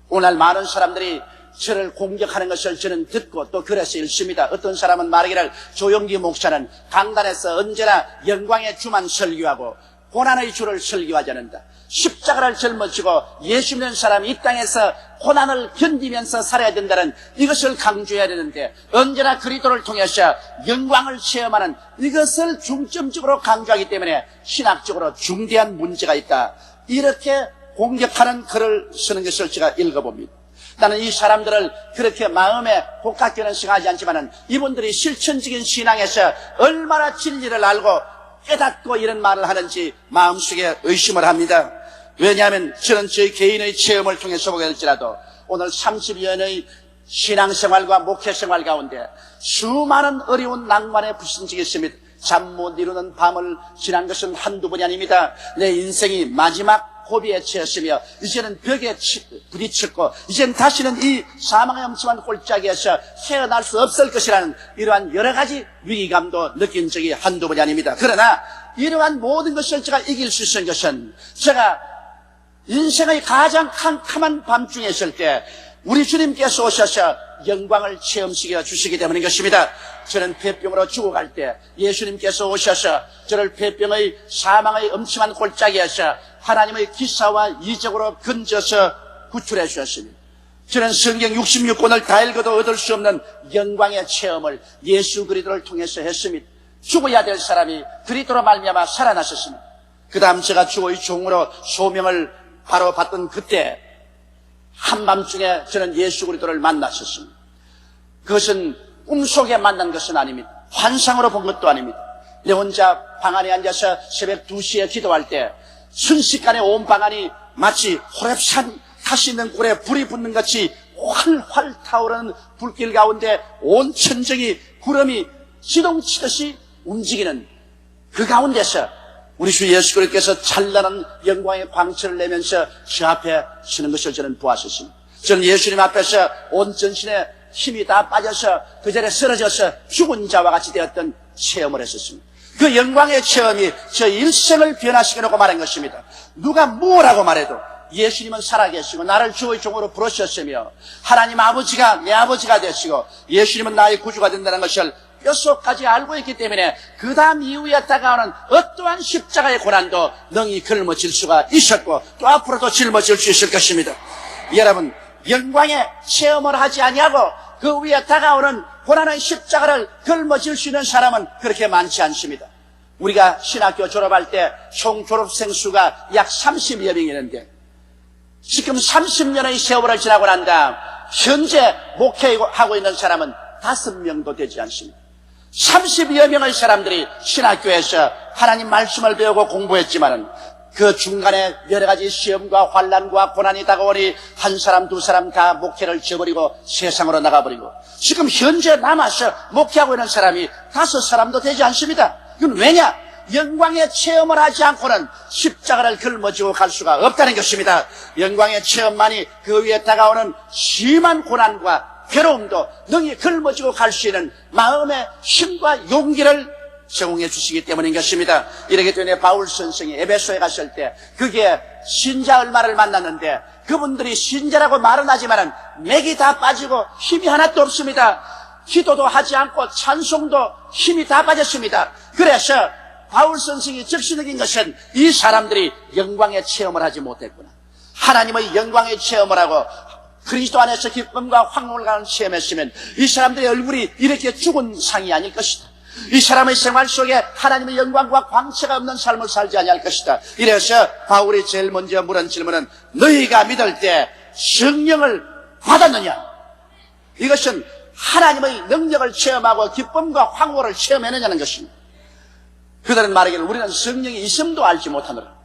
Speaker 1: 오늘 많은 사람들이 저를 공격하는 것을 저는 듣고 또 그래서 읽습니다. 어떤 사람은 말하기를 조용기 목사는 강단에서 언제나 영광의 주만 설교하고 고난의 주를 설교하지 않는다. 십자가를 짊어지고 예수 믿는 사람이 이 땅에서 고난을 견디면서 살아야 된다는 이것을 강조해야 되는데 언제나 그리스도를 통해서 영광을 체험하는 이것을 중점적으로 강조하기 때문에 신학적으로 중대한 문제가 있다. 이렇게 공격하는 글을 쓰는 것을 제가 읽어봅니다. 나는 이 사람들을 그렇게 마음에 복각되는 생각하지 않지만은 이분들이 실천적인 신앙에서 얼마나 진리를 알고 깨닫고 이런 말을 하는지 마음속에 의심을 합니다. 왜냐하면 저는 저희 개인의 체험을 통해서 보게 될지라도 오늘 30여 년의 신앙생활과 목회생활 가운데 수많은 어려운 낭만에 부딪히겠습니다. 잠 못 이루는 밤을 지난 것은 한두 번이 아닙니다. 내 인생이 마지막 고비에 처했으며 이제는 벽에 부딪혔고 이제는 다시는 이 사망의 엄침한 골짜기에서 헤어날 수 없을 것이라는 이러한 여러 가지 위기감도 느낀 적이 한두 번이 아닙니다. 그러나 이러한 모든 것을 제가 이길 수 있는 것은 제가 인생의 가장 캄캄한 밤중에 있을 때 우리 주님께서 오셔서 영광을 체험시켜 주시기 때문인 것입니다. 저는 폐병으로 죽어갈 때 예수님께서 오셔서 저를 폐병의 사망의 엄침한 골짜기에서 하나님의 기사와 이적으로 건져서 구출해 주셨습니다. 저는 성경 66권을 다 읽어도 얻을 수 없는 영광의 체험을 예수 그리스도를 통해서 했습니다. 죽어야 될 사람이 그리스도로 말미암아 살아나셨습니다. 그 다음 제가 주의 종으로 소명을 바로 받던 그때 한밤중에 저는 예수 그리스도를 만났었습니다. 그것은 꿈속에 만난 것은 아닙니다. 환상으로 본 것도 아닙니다. 내 혼자 방 안에 앉아서 새벽 2시에 기도할 때 순식간에 온 방 안이 마치 호렙산 가시 있는 굴에 불이 붙는 같이 활활 타오르는 불길 가운데 온 천정이 구름이 시동치듯이 움직이는 그 가운데서 우리 주 예수 그리스도께서 찬란한 영광의 광채를 내면서 저 앞에 서는 것을 저는 보았었습니다. 저는 예수님 앞에서 온 전신에 힘이 다 빠져서 그 자리에 쓰러져서 죽은 자와 같이 되었던 체험을 했었습니다. 그 영광의 체험이 저 일생을 변화시켜 놓고 말한 것입니다. 누가 뭐라고 말해도 예수님은 살아계시고 나를 주의 종으로 부르셨으며 하나님 아버지가 내 아버지가 되시고 예수님은 나의 구주가 된다는 것을 뼛속까지 알고 있기 때문에 그 다음 이후에 다가오는 어떠한 십자가의 고난도 능히 짊어질 수가 있었고 또 앞으로도 짊어질 수 있을 것입니다. 여러분, 영광의 체험을 하지 아니하고 그 위에 다가오는 고난의 십자가를 짊어질 수 있는 사람은 그렇게 많지 않습니다. 우리가 신학교 졸업할 때 총 졸업생 수가 약 30여 명이었는데 지금 30년의 세월을 지나고 난 다음 현재 목회하고 있는 사람은 5명도 되지 않습니다. 30여 명의 사람들이 신학교에서 하나님 말씀을 배우고 공부했지만은 그 중간에 여러 가지 시험과 환난과 고난이 다가오니 한 사람 두 사람 다 목회를 저버리고 세상으로 나가버리고 지금 현재 남아서 목회하고 있는 사람이 5사람도 되지 않습니다. 이건 왜냐? 영광의 체험을 하지 않고는 십자가를 짊어지고 갈 수가 없다는 것입니다. 영광의 체험만이 그 위에 다가오는 심한 고난과 괴로움도 능히 짊어지고 갈 수 있는 마음의 힘과 용기를 제공해 주시기 때문인 것입니다. 이렇기 때문에 바울 선생이 에베소에 갔을 때 그게 신자 얼마를 만났는데 그분들이 신자라고 말은 하지만은 맥이 다 빠지고 힘이 하나도 없습니다. 기도도 하지 않고 찬송도 힘이 다 빠졌습니다. 그래서 바울 선생이 적시적인 것은 이 사람들이 영광의 체험을 하지 못했구나. 하나님의 영광의 체험을 하고 그리스도 안에서 기쁨과 황홀을 가는 체험했으면 이 사람들의 얼굴이 이렇게 죽은 상이 아닐 것이다. 이 사람의 생활 속에 하나님의 영광과 광채가 없는 삶을 살지 아니할 것이다. 이래서 바울이 제일 먼저 물은 질문은 너희가 믿을 때 성령을 받았느냐? 이것은 하나님의 능력을 체험하고 기쁨과 황홀을 체험했느냐는 것입니다. 그들은 말하기를 우리는 성령이 있음도 알지 못하노라.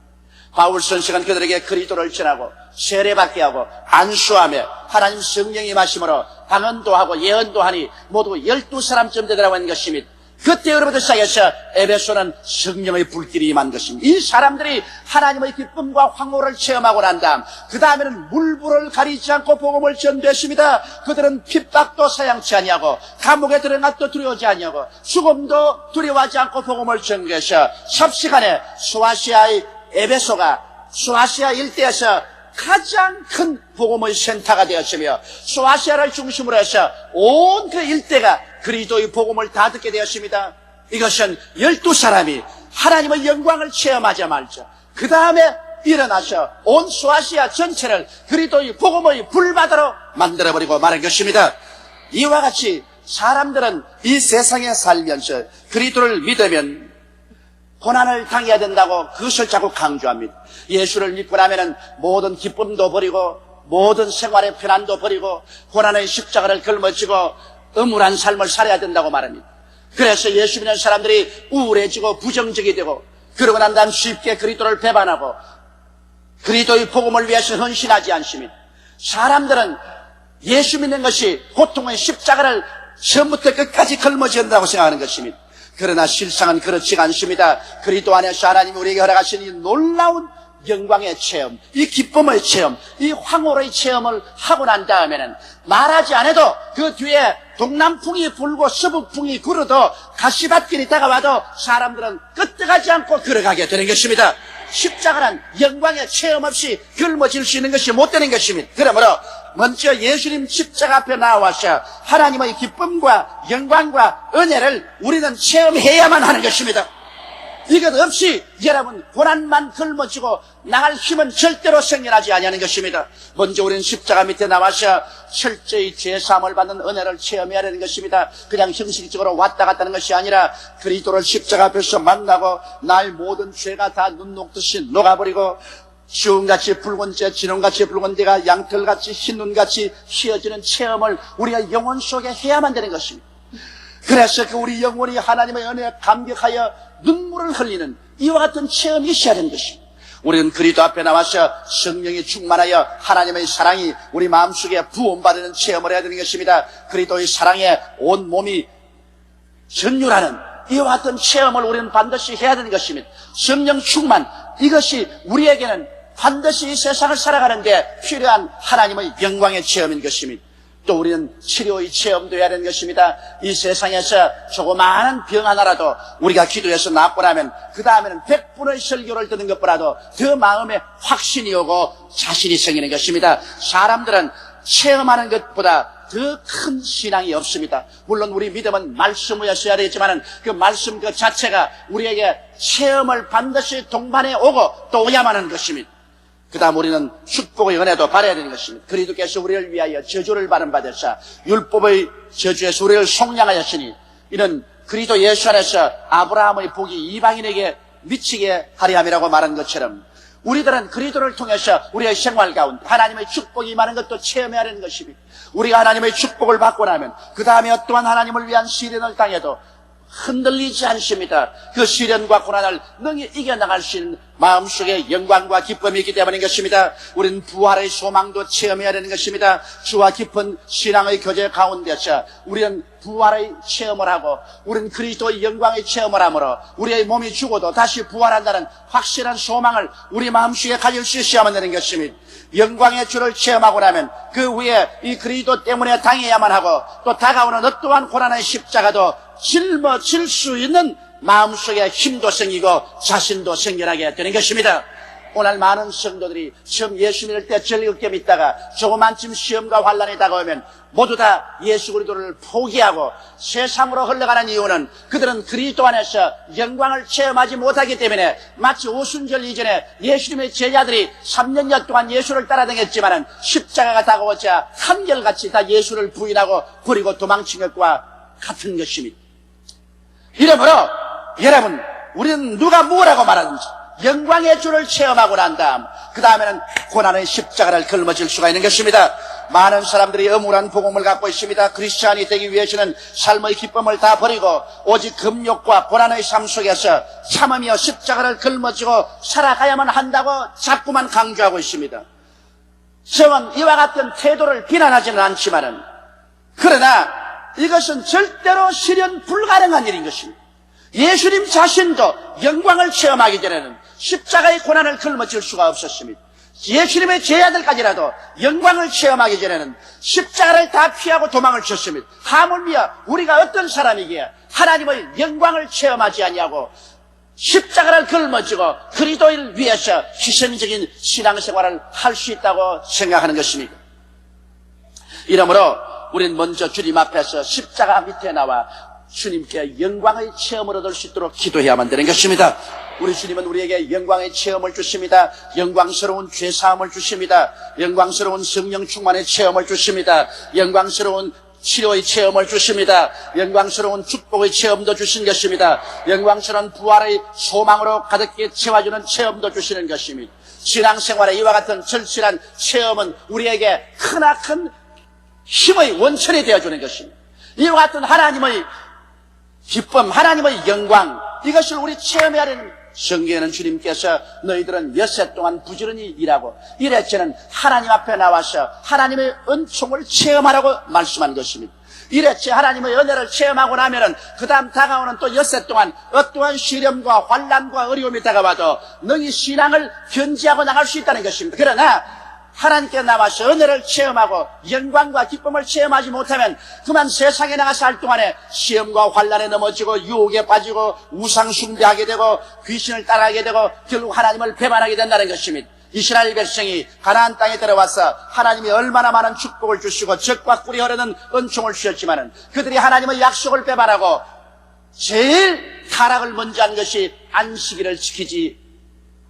Speaker 1: 바울 선생은 그들에게 그리스도를 전하고 세례받게 하고 안수하며 하나님 성령이 마심으로 방언도 하고 예언도 하니 모두 12사람쯤 되더라고 하는 것입니다. 그때로부터 시작해서 에베소는 성령의 불길이 임한 것입니다. 이 사람들이 하나님의 기쁨과 황홀을 체험하고 난 다음 그 다음에는 물불을 가리지 않고 복음을 전도했습니다. 그들은 핍박도 사양치 아니하고 감옥에 들어가도 두려워하지 아니하고 죽음도 두려워하지 않고 복음을 전개해서 삽시간에 소아시아의 에베소가 소아시아 일대에서 가장 큰 복음의 센터가 되었으며 소아시아를 중심으로 해서 온 그 일대가 그리스도의 복음을 다 듣게 되었습니다. 이것은 12사람이 하나님의 영광을 체험하자마자 그 다음에 일어나서 온 소아시아 전체를 그리스도의 복음의 불바다로 만들어버리고 말한 것입니다. 이와 같이 사람들은 이 세상에 살면서 그리스도를 믿으면 고난을 당해야 된다고 그것을 자꾸 강조합니다. 예수를 믿고 나면은 모든 기쁨도 버리고 모든 생활의 편안도 버리고 고난의 십자가를 걸머쥐고 음울한 삶을 살아야 된다고 말합니다. 그래서 예수 믿는 사람들이 우울해지고 부정적이 되고 그러고 난 다음 쉽게 그리스도를 배반하고 그리스도의 복음을 위해서 헌신하지 않습니다. 사람들은 예수 믿는 것이 고통의 십자가를 처음부터 끝까지 걸머쥐야 된다고 생각하는 것입니다. 그러나 실상은 그렇지 않습니다. 그리스도 안에서 하나님이 우리에게 허락하신 이 놀라운 영광의 체험, 이 기쁨의 체험, 이 황홀의 체험을 하고 난 다음에는 말하지 않아도 그 뒤에 동남풍이 불고 서북풍이 불어도 가시밭길이 다가와도 사람들은 끄떡하지 않고 걸어가게 되는 것입니다. 십자가는 영광의 체험 없이 걸머질 수 있는 것이 못 되는 것입니다. 그러므로 먼저 예수님 십자가 앞에 나와서 하나님의 기쁨과 영광과 은혜를 우리는 체험해야만 하는 것입니다. 이것 없이 여러분 고난만 걸머지고 나갈 힘은 절대로 생겨나지 아니하는 것입니다. 먼저 우리는 십자가 밑에 나와서 철저히 죄사함을 받는 은혜를 체험해야 하는 것입니다. 그냥 형식적으로 왔다 갔다 하는 것이 아니라 그리스도를 십자가 앞에서 만나고 나의 모든 죄가 다 눈 녹듯이 녹아버리고 지금같이 붉은 재, 진홍같이 붉은 데가 양털같이 흰 눈같이 휘어지는 체험을 우리가 영혼 속에 해야만 되는 것입니다. 그래서 그 우리 영혼이 하나님의 은혜에 감격하여 눈물을 흘리는 이와 같은 체험이 있어야 되는 것입니다. 우리는 그리스도 앞에 나와서 성령이 충만하여 하나님의 사랑이 우리 마음속에 부음받는 체험을 해야 되는 것입니다. 그리스도의 사랑에 온 몸이 전율하는 이와 같은 체험을 우리는 반드시 해야 되는 것입니다. 성령 충만, 이것이 우리에게는 반드시 이 세상을 살아가는데 필요한 하나님의 영광의 체험인 것입니다. 또 우리는 치료의 체험도 해야 되는 것입니다. 이 세상에서 조그마한 병 하나라도 우리가 기도해서 낫고 나면 그 다음에는 100분의 설교를 듣는 것보다도 더 마음에 확신이 오고 자신이 생기는 것입니다. 사람들은 체험하는 것보다 더 큰 신앙이 없습니다. 물론 우리 믿음은 말씀이었어야 되겠지만 그 말씀 그 자체가 우리에게 체험을 반드시 동반해 오고 또 오야만 하는 것입니다. 그 다음 우리는 축복의 은혜도 받아야 되는 것입니다. 그리스도께서 우리를 위하여 저주를 받은 받으사 율법의 저주에서 우리를 속량하였으니 이는 그리스도 예수 안에서 아브라함의 복이 이방인에게 미치게 하려 함이라고 말한 것처럼 우리들은 그리스도를 통해서 우리의 생활 가운데 하나님의 축복이 임하는 것도 체험해야 하는 것입니다. 우리가 하나님의 축복을 받고 나면 그 다음에 어떠한 하나님을 위한 시련을 당해도 흔들리지 않습니다. 그 시련과 고난을 능히 이겨나갈 수 있는 마음속에 영광과 기쁨이 있기 때문인 것입니다. 우리는 부활의 소망도 체험해야 되는 것입니다. 주와 깊은 신앙의 교제 가운데서 우리는 부활의 체험을 하고 우리는 그리스도의 영광의 체험을 하므로 우리의 몸이 죽어도 다시 부활한다는 확실한 소망을 우리 마음속에 가질 수 있어야만 되는 것입니다. 영광의 주를 체험하고 나면 그 후에 이 그리스도 때문에 당해야만 하고 또 다가오는 어떠한 고난의 십자가도 짊어질 수 있는 마음속에 힘도 생기고 자신도 생겨나게 되는 것입니다. 오늘 많은 성도들이 처음 예수 믿을 때 즐겁게 믿다가 조그만쯤 시험과 환난이 다가오면 모두 다 예수 그리스도를 포기하고 세상으로 흘러가는 이유는 그들은 그리스도 안에서 영광을 체험하지 못하기 때문에 마치 오순절 이전에 예수님의 제자들이 3년여 동안 예수를 따라다녔지만 십자가가 다가오자 한결같이 다 예수를 부인하고 버리고 도망친 것과 같은 것입니다. 이러므로 여러분 우리는 누가 뭐라고 말하든지 영광의 주를 체험하고 난 다음 그 다음에는 고난의 십자가를 걸머질 수가 있는 것입니다. 많은 사람들이 엄울한 복음을 갖고 있습니다. 크리스찬이 되기 위해서는 삶의 기쁨을 다 버리고 오직 금욕과 고난의 삶 속에서 참으며 십자가를 걸머지고 살아가야만 한다고 자꾸만 강조하고 있습니다. 저는 이와 같은 태도를 비난하지는 않지만은 그러나 이것은 절대로 실현 불가능한 일인 것입니다. 예수님 자신도 영광을 체험하기 전에는 십자가의 고난을 걸머질 수가 없었습니다. 예수님의 제자들까지라도 영광을 체험하기 전에는 십자가를 다 피하고 도망을 쳤습니다. 하물며 우리가 어떤 사람이기에 하나님의 영광을 체험하지 아니하고 십자가를 걸머지고 그리스도를 위해서 희생적인 신앙생활을 할 수 있다고 생각하는 것입니다. 이러므로 우리는 먼저 주님 앞에서 십자가 밑에 나와 주님께 영광의 체험을 얻을 수 있도록 기도해야만 되는 것입니다. 우리 주님은 우리에게 영광의 체험을 주십니다. 영광스러운 죄사함을 주십니다. 영광스러운 성령 충만의 체험을 주십니다. 영광스러운 치료의 체험을 주십니다. 영광스러운 축복의 체험도 주신 것입니다. 영광스러운 부활의 소망으로 가득히 채워주는 체험도 주시는 것입니다. 신앙생활에 이와 같은 절실한 체험은 우리에게 크나큰 힘의 원천이 되어주는 것입니다. 이와 같은 하나님의 기쁨, 하나님의 영광, 이것을 우리 체험해야 하는 성경에는 주님께서 너희들은 엿새 동안 부지런히 일하고 이래저는 하나님 앞에 나와서 하나님의 은총을 체험하라고 말씀한 것입니다. 이래저 하나님의 은혜를 체험하고 나면은 그 다음 다가오는 또 엿새 동안 어떠한 시련과 환난과 어려움이 다가와도 너희 신앙을 견지하고 나갈 수 있다는 것입니다. 그러나 하나님께 나와서 은혜를 체험하고 영광과 기쁨을 체험하지 못하면 그만 세상에 나가서 살 동안에 시험과 환난에 넘어지고 유혹에 빠지고 우상 숭배하게 되고 귀신을 따라가게 되고 결국 하나님을 배반하게 된다는 것입니다. 이스라엘 백성이 가나안 땅에 들어와서 하나님이 얼마나 많은 축복을 주시고 적과 꿀이 흐르는 은총을 주셨지만은 그들이 하나님의 약속을 배반하고 제일 타락을 먼저 한 것이 안식일을 지키지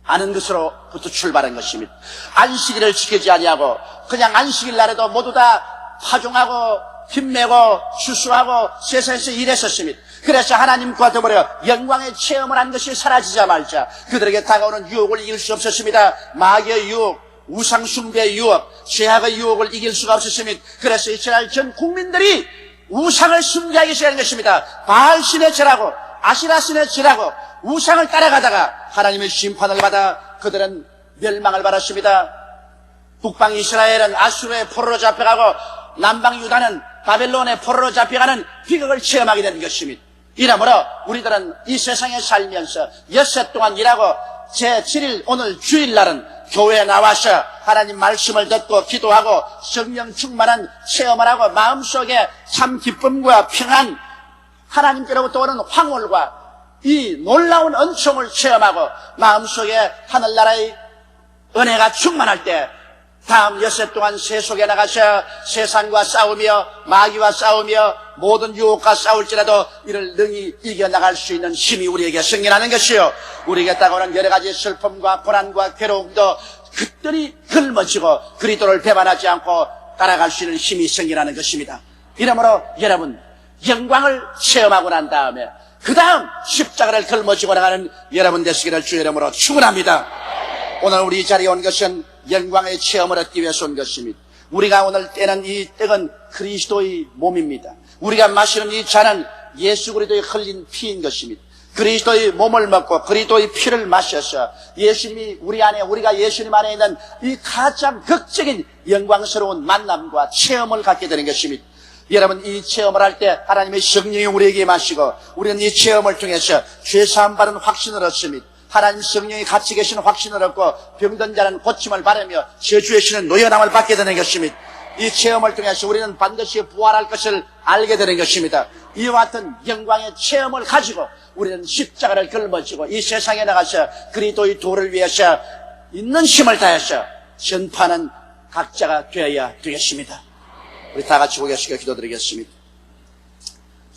Speaker 1: 않은 것으로부터 출발한 것입니다. 안식일을 지키지 아니하고 그냥 안식일 날에도 모두 다 파종하고 빚매고 추수하고 세상에서 일했었습니다. 그래서 하나님과 더불어 영광의 체험을 한 것이 사라지자 말자 그들에게 다가오는 유혹을 이길 수 없었습니다. 마귀의 유혹, 우상숭배의 유혹, 죄악의 유혹을 이길 수가 없었습니다. 그래서 이스라엘 전 국민들이 우상을 숭배하기 시작한 것입니다. 바알신의 절하고 아시라신의 절하고 우상을 따라가다가 하나님의 심판을 받아 그들은 멸망을 받았습니다. 북방 이스라엘은 아수르의 포로로 잡혀가고 남방 유다는 바벨론의 포로로 잡혀가는 비극을 체험하게 된 것입니다. 이러므로 우리들은 이 세상에 살면서 엿새 동안 일하고 제7일 오늘 주일날은 교회에 나와서 하나님 말씀을 듣고 기도하고 성령 충만한 체험을 하고 마음속에 참 기쁨과 평안 하나님께로부터 오는 황홀과 이 놀라운 은총을 체험하고 마음속에 하늘나라의 은혜가 충만할 때 다음 엿새 동안 세속에 나가서 세상과 싸우며 마귀와 싸우며 모든 유혹과 싸울지라도 이를 능히 이겨나갈 수 있는 힘이 우리에게 생겨나는 것이요 우리에게 다가오는 여러 가지 슬픔과 고난과 괴로움도 그들이 걸머지고 그리스도를 배반하지 않고 따라갈 수 있는 힘이 생겨나는 것입니다. 이러므로 여러분 영광을 체험하고 난 다음에 그 다음 십자가를 걸머지고 나가는 여러분 되시기를 주의 이름으로 축원합니다. 오늘 우리 이 자리에 온 것은 영광의 체험을 얻기 위해서 온 것입니다. 우리가 오늘 떼는 이 떡은 그리스도의 몸입니다. 우리가 마시는 이 잔은 예수 그리스도의 흘린 피인 것입니다. 그리스도의 몸을 먹고 그리스도의 피를 마셔서 예수님이 우리 안에 우리가 예수님 안에 있는 이 가장 극적인 영광스러운 만남과 체험을 갖게 되는 것입니다. 여러분 이 체험을 할 때 하나님의 성령이 우리에게 마시고 우리는 이 체험을 통해서 죄사함 받은 확신을 얻습니다. 하나님 성령이 같이 계시는 확신을 얻고 병든 자는 고침을 받으며 저주의 신은 노여남을 받게 되는 것입니다. 이 체험을 통해서 우리는 반드시 부활할 것을 알게 되는 것입니다. 이와 같은 영광의 체험을 가지고 우리는 십자가를 걸머지고 이 세상에 나가서 그리스도의 도를 위해서 있는 힘을 다해서 전파하는 각자가 되어야 되겠습니다. 우리 다 같이 고개 숙여 기도드리겠습니다.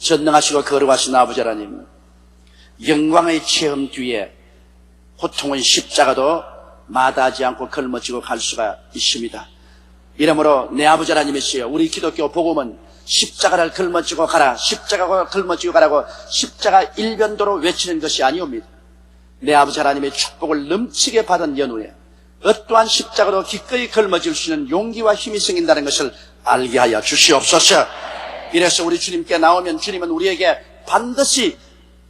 Speaker 1: 전능하시고 거룩하신 아버지 하나님, 영광의 체험 뒤에 고통의 십자가도 마다하지 않고 걸머지고 갈 수가 있습니다. 이러므로 내 아버지 하나님이시여, 우리 기독교 복음은 십자가를 걸머지고 가라, 십자가를 걸머지고 가라고 십자가 일변도로 외치는 것이 아니옵니다. 내 아버지 하나님의 축복을 넘치게 받은 연후에 어떠한 십자가도 기꺼이 걸머질 수 있는 용기와 힘이 생긴다는 것을 알게 하여 주시옵소서. 이래서 우리 주님께 나오면 주님은 우리에게 반드시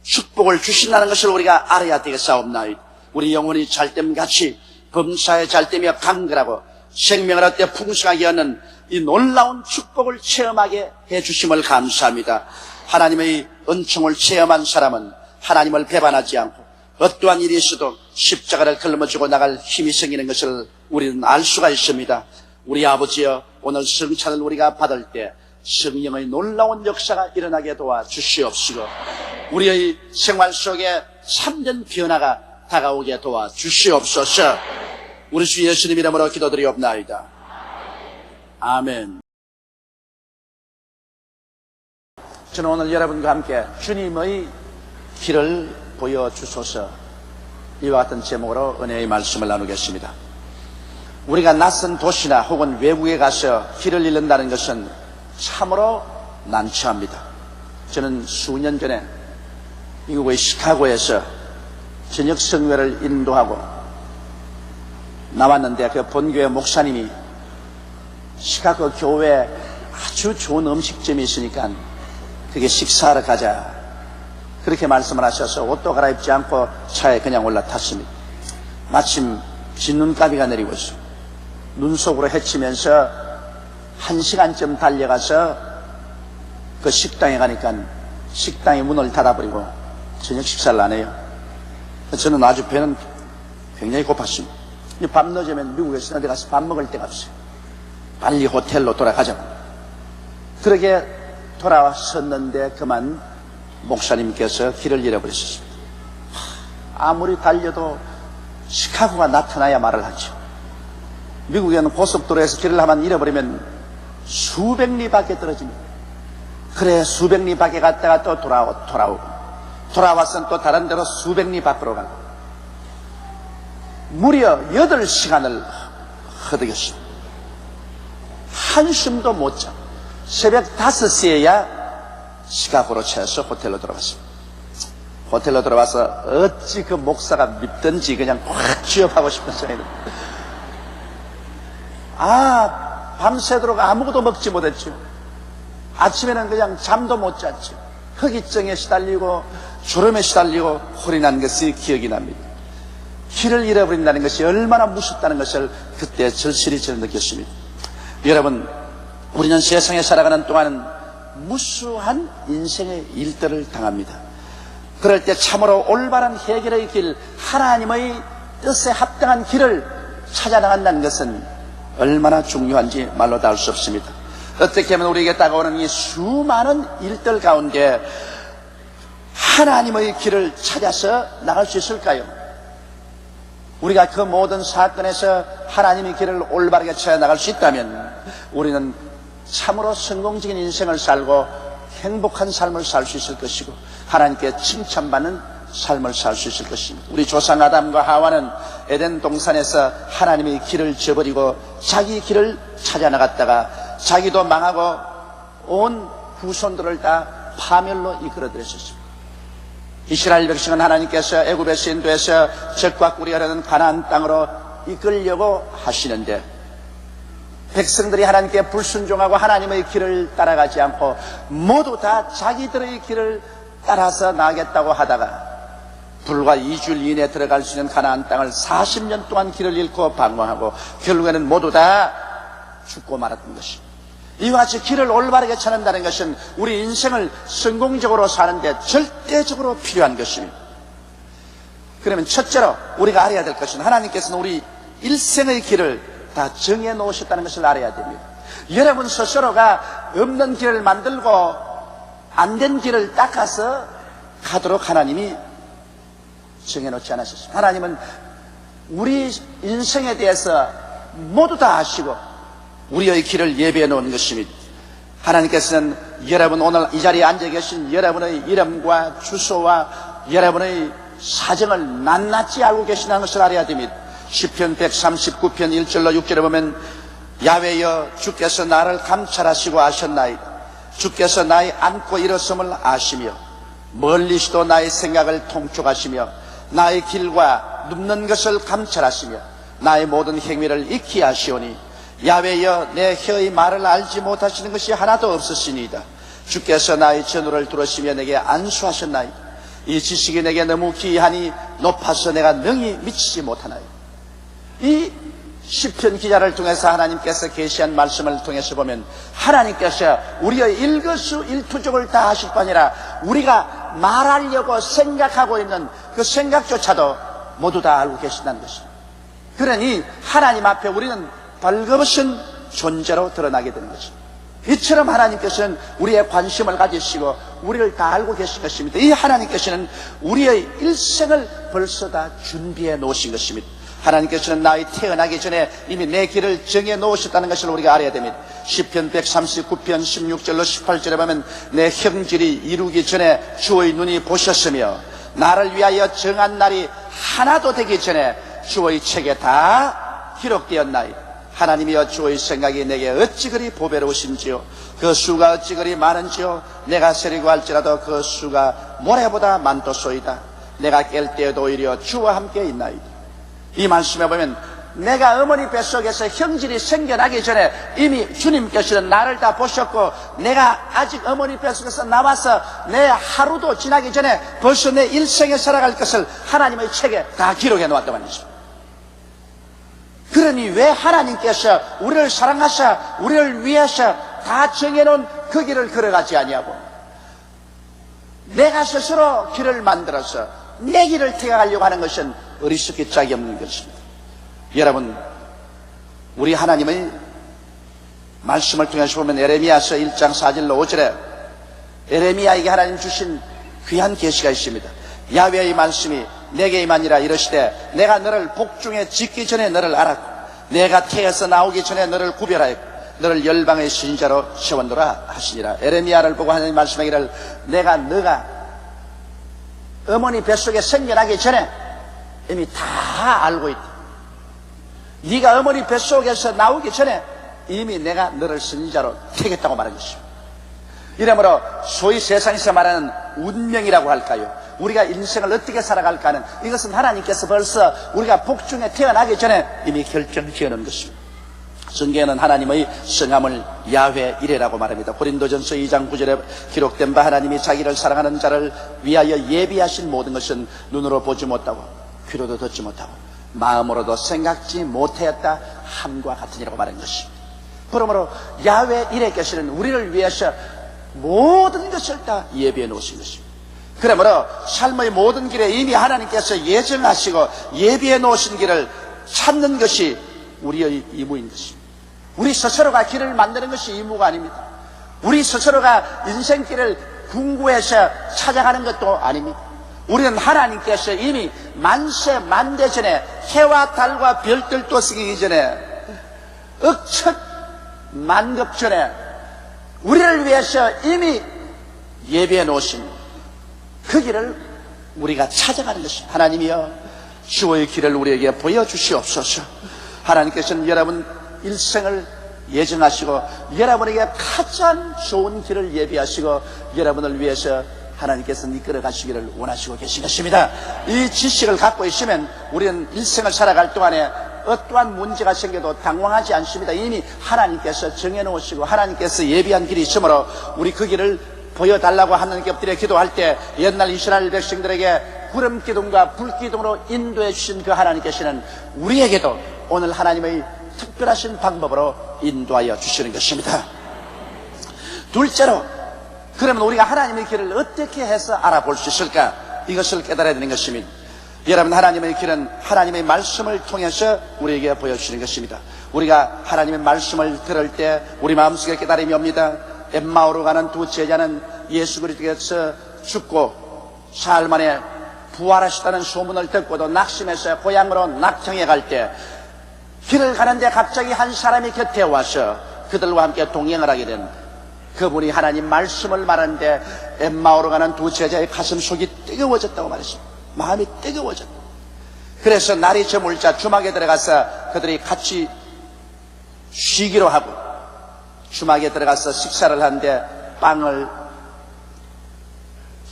Speaker 1: 축복을 주신다는 것을 우리가 알아야 되겠사옵나이다. 우리 영혼이 잘됨같이 범사에 잘되며 강건하고 생명을 얻되 풍성하게 얻는 이 놀라운 축복을 체험하게 해주심을 감사합니다. 하나님의 은총을 체험한 사람은 하나님을 배반하지 않고 어떠한 일이 있어도 십자가를 걸머지고 나갈 힘이 생기는 것을 우리는 알 수가 있습니다. 우리 아버지여, 오늘 성찬을 우리가 받을 때 성령의 놀라운 역사가 일어나게 도와주시옵시고 우리의 생활 속에 참된 변화가 다가오게 도와주시옵소서. 우리 주 예수님 이름으로 기도드리옵나이다. 아멘. 저는 오늘 여러분과 함께 주님의 길을 보여주소서, 이와 같은 제목으로 은혜의 말씀을 나누겠습니다. 우리가 낯선 도시나 혹은 외국에 가서 길을 잃는다는 것은 참으로 난처합니다. 저는 수년 전에 미국의 시카고에서 저녁 성회를 인도하고 나왔는데, 그 본교회 목사님이 시카고 교회에 아주 좋은 음식점이 있으니까 그게 식사하러 가자, 그렇게 말씀을 하셔서 옷도 갈아입지 않고 차에 그냥 올라탔습니다. 마침 진눈가비가 내리고 있어. 눈 속으로 헤치면서 1시간쯤 달려가서 그 식당에 가니까 식당의 문을 닫아버리고 저녁 식사를 안 해요. 저는 아주 배는 굉장히 고팠습니다. 밤 늦으면 미국에서 어디 가서 밥 먹을 데가 없어요. 빨리 호텔로 돌아가자고. 그렇게 돌아왔었는데 그만 목사님께서 길을 잃어버리셨습니다. 아무리 달려도 시카고가 나타나야 말을 하죠. 미국에는 고속도로에서 길을 한번 잃어버리면 수백 리 밖에 떨어집니다. 그래, 수백 리 밖에 갔다가 또 돌아오고 돌아와서는 또 다른 데로 수백 리 밖으로 가고 무려 8시간을 허덕였습니다. 한숨도 못 자고 새벽 5시에야 시카고로 채워서 호텔로 들어갔습니다. 호텔로 들어와서 어찌 그 목사가 밉든지 그냥 확 취업하고 싶은 생각이 듭니다. 밤새도록 아무것도 먹지 못했죠. 아침에는 그냥 잠도 못 잤죠. 허기증에 시달리고 졸음에 시달리고 홀이 난 것이 기억이 납니다. 길을 잃어버린다는 것이 얼마나 무섭다는 것을 그때 절실히 저는 느꼈습니다. 여러분, 우리는 세상에 살아가는 동안은 무수한 인생의 일들을 당합니다. 그럴 때 참으로 올바른 해결의 길, 하나님의 뜻에 합당한 길을 찾아 나간다는 것은 얼마나 중요한지 말로 다 할 수 없습니다. 어떻게 하면 우리에게 다가오는 이 수많은 일들 가운데 하나님의 길을 찾아서 나갈 수 있을까요? 우리가 그 모든 사건에서 하나님의 길을 올바르게 찾아 나갈 수 있다면 우리는 참으로 성공적인 인생을 살고 행복한 삶을 살 수 있을 것이고 하나님께 칭찬받는 삶을 살 수 있을 것입니다. 우리 조상 아담과 하와는 에덴 동산에서 하나님의 길을 저버리고 자기 길을 찾아 나갔다가 자기도 망하고 온 후손들을 다 파멸로 이끌어들였습니다. 이스라엘 백성은 하나님께서 애굽에서 인도해서 적과 꿀이 흐르는 가나안 땅으로 이끌려고 하시는데 백성들이 하나님께 불순종하고 하나님의 길을 따라가지 않고 모두 다 자기들의 길을 따라서 나가겠다고 하다가 불과 2주일 이내에 들어갈 수 있는 가나안 땅을 40년 동안 길을 잃고 방황하고 결국에는 모두 다 죽고 말았던 것입니다. 이와 같이 길을 올바르게 찾는다는 것은 우리 인생을 성공적으로 사는데 절대적으로 필요한 것입니다. 그러면 첫째로 우리가 알아야 될 것은 하나님께서는 우리 일생의 길을 다 정해 놓으셨다는 것을 알아야 됩니다. 여러분 스스로가 없는 길을 만들고 안 된 길을 닦아서 가도록 하나님이 정해 놓지 않으셨습니다. 하나님은 우리 인생에 대해서 모두 다 아시고 우리의 길을 예비해 놓은 것입니다. 하나님께서는 여러분 오늘 이 자리에 앉아 계신 여러분의 이름과 주소와 여러분의 사정을 낱낱이 알고 계시다는 것을 알아야 됩니다. 시편 139편 1절로 6절에 보면 야훼여 주께서 나를 감찰하시고 아셨나이다. 주께서 나의 앉고 일어섬을 아시며 멀리서도 나의 생각을 통촉하시며 나의 길과 눕는 것을 감찰하시며 나의 모든 행위를 익히 아시오니 야훼여 내 혀의 말을 알지 못하시는 것이 하나도 없으시니이다. 주께서 나의 전우를 들으시며 내게 안수하셨나이다. 이 지식이 내게 너무 기이하니 높아서 내가 능히 미치지 못하나이다. 이 시편 기자를 통해서 하나님께서 계시한 말씀을 통해서 보면 하나님께서 우리의 일거수일투족을 다 하실 뿐 아니라 우리가 말하려고 생각하고 있는 그 생각조차도 모두 다 알고 계신다는 것입니다. 그러니 하나님 앞에 우리는 벌거벗은 존재로 드러나게 되는 것입니다. 이처럼 하나님께서는 우리의 관심을 가지시고 우리를 다 알고 계신 것입니다. 이 하나님께서는 우리의 일생을 벌써 다 준비해 놓으신 것입니다. 하나님께서는 나의 태어나기 전에 이미 내 길을 정해 놓으셨다는 것을 우리가 알아야 됩니다. 시편 139편 16절로 18절에 보면 내 형질이 이루기 전에 주의 눈이 보셨으며 나를 위하여 정한 날이 하나도 되기 전에 주의 책에 다 기록되었나이다. 하나님이여 주의 생각이 내게 어찌 그리 보배로우신지요 그 수가 어찌 그리 많은지요 내가 세리고 할지라도 그 수가 모래보다 많도소이다. 내가 깰 때에도 오히려 주와 함께 있나이다. 이 말씀에 보면 내가 어머니 뱃속에서 형질이 생겨나기 전에 이미 주님께서는 나를 다 보셨고 내가 아직 어머니 뱃속에서 나와서 내 하루도 지나기 전에 벌써 내 일생에 살아갈 것을 하나님의 책에 다 기록해 놓았단 말이죠. 그러니 왜 하나님께서 우리를 사랑하셔 우리를 위해서 다 정해놓은 그 길을 걸어가지 아니하고 내가 스스로 길을 만들어서 내 길을 택하려고 하는 것은 어리석기 짝이 없는 것입니다. 여러분, 우리 하나님의 말씀을 통해서 보면 에레미야서 1장 4절로 5절에 에레미야에게 하나님 주신 귀한 계시가 있습니다. 야훼의 말씀이 내게 임하니라 이르시되 내가 너를 복중에 짓기 전에 너를 알았고 내가 태에서 나오기 전에 너를 구별하였고 너를 열방의 신자로 세웠노라 하시니라. 에레미야를 보고 하나님 말씀하기를 내가 너가 어머니 뱃속에 생겨나기 전에 이미 다 알고 있다. 네가 어머니 뱃속에서 나오기 전에 이미 내가 너를 선지자로 택했다고 말한 것입니다. 이러므로 소위 세상에서 말하는 운명이라고 할까요? 우리가 인생을 어떻게 살아갈까 하는 이것은 하나님께서 벌써 우리가 복중에 태어나기 전에 이미 결정지어놓은 것입니다. 성경에는 하나님의 성함을 야훼 이레라고 말합니다. 고린도전서 2장 9절에 기록된 바 하나님이 자기를 사랑하는 자를 위하여 예비하신 모든 것은 눈으로 보지 못하고 귀로도 듣지 못하고 마음으로도 생각지 못하였다 함과 같으니라고 말한 것입니다. 그러므로 야훼 이레께서는 우리를 위해서 모든 것을 다 예비해 놓으신 것입니다. 그러므로 삶의 모든 길에 이미 하나님께서 예정하시고 예비해 놓으신 길을 찾는 것이 우리의 임무인 것입니다. 우리 스스로가 길을 만드는 것이 임무가 아닙니다. 우리 스스로가 인생길을 궁구해서 찾아가는 것도 아닙니다. 우리는 하나님께서 이미 만세 만대 전에 해와 달과 별들도 생기기 전에 억첫 만급 전에 우리를 위해서 이미 예비해 놓으신 그 길을 우리가 찾아가는 것입니다. 하나님이여 주의 길을 우리에게 보여주시옵소서. 하나님께서는 여러분 일생을 예정하시고 여러분에게 가장 좋은 길을 예비하시고 여러분을 위해서 하나님께서는 이끌어 가시기를 원하시고 계신 것입니다. 이 지식을 갖고 있으면 우리는 일생을 살아갈 동안에 어떠한 문제가 생겨도 당황하지 않습니다. 이미 하나님께서 정해놓으시고 하나님께서 예비한 길이 있으므로 우리 그 길을 보여달라고 하나님께 엎드려 기도할 때 옛날 이스라엘 백성들에게 구름 기둥과 불 기둥으로 인도해 주신 그 하나님께서는 우리에게도 오늘 하나님의 특별하신 방법으로 인도하여 주시는 것입니다. 둘째로 그러면 우리가 하나님의 길을 어떻게 해서 알아볼 수 있을까? 이것을 깨달아야 되는 것입니다. 여러분, 하나님의 길은 하나님의 말씀을 통해서 우리에게 보여주시는 것입니다. 우리가 하나님의 말씀을 들을 때 우리 마음속에 깨달음이 옵니다. 엠마오로 가는 두 제자는 예수 그리스도께서 죽고 사흘 만에 부활하셨다는 소문을 듣고도 낙심해서 고향으로 낙정해 갈 때 길을 가는데 갑자기 한 사람이 곁에 와서 그들과 함께 동행을 하게 된 그분이 하나님 말씀을 말하는데 엠마오로 가는 두 제자의 가슴 속이 뜨거워졌다고 말했습니다. 마음이 뜨거워졌다. 그래서 날이 저물자 주막에 들어가서 그들이 같이 쉬기로 하고 주막에 들어가서 식사를 하는데 빵을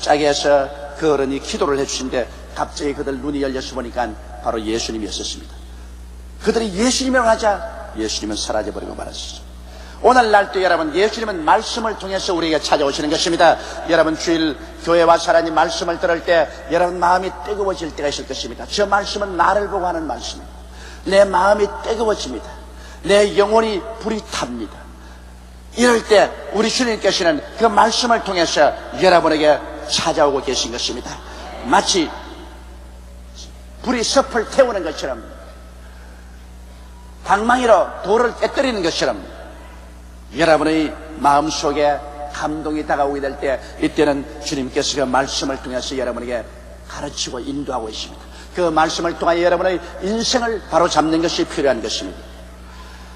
Speaker 1: 짜게 해서 그 어른이 기도를 해주신데 갑자기 그들 눈이 열려서 보니까 바로 예수님이었습니다. 그들이 예수님이라고 하자 예수님은 사라져버리고 말았습니다. 오늘날도 여러분 예수님은 말씀을 통해서 우리에게 찾아오시는 것입니다. 여러분 주일 교회 와서 하나님 말씀을 들을 때 여러분 마음이 뜨거워질 때가 있을 것입니다. 저 말씀은 나를 보고 하는 말씀입니다. 내 마음이 뜨거워집니다. 내 영혼이 불이 탑니다. 이럴 때 우리 주님께서는 그 말씀을 통해서 여러분에게 찾아오고 계신 것입니다. 마치 불이 섭을 태우는 것처럼 방망이로 돌을 깨뜨리는 것처럼 여러분의 마음속에 감동이 다가오게 될 때, 이때는 주님께서 그 말씀을 통해서 여러분에게 가르치고 인도하고 있습니다. 그 말씀을 통하여 여러분의 인생을 바로 잡는 것이 필요한 것입니다.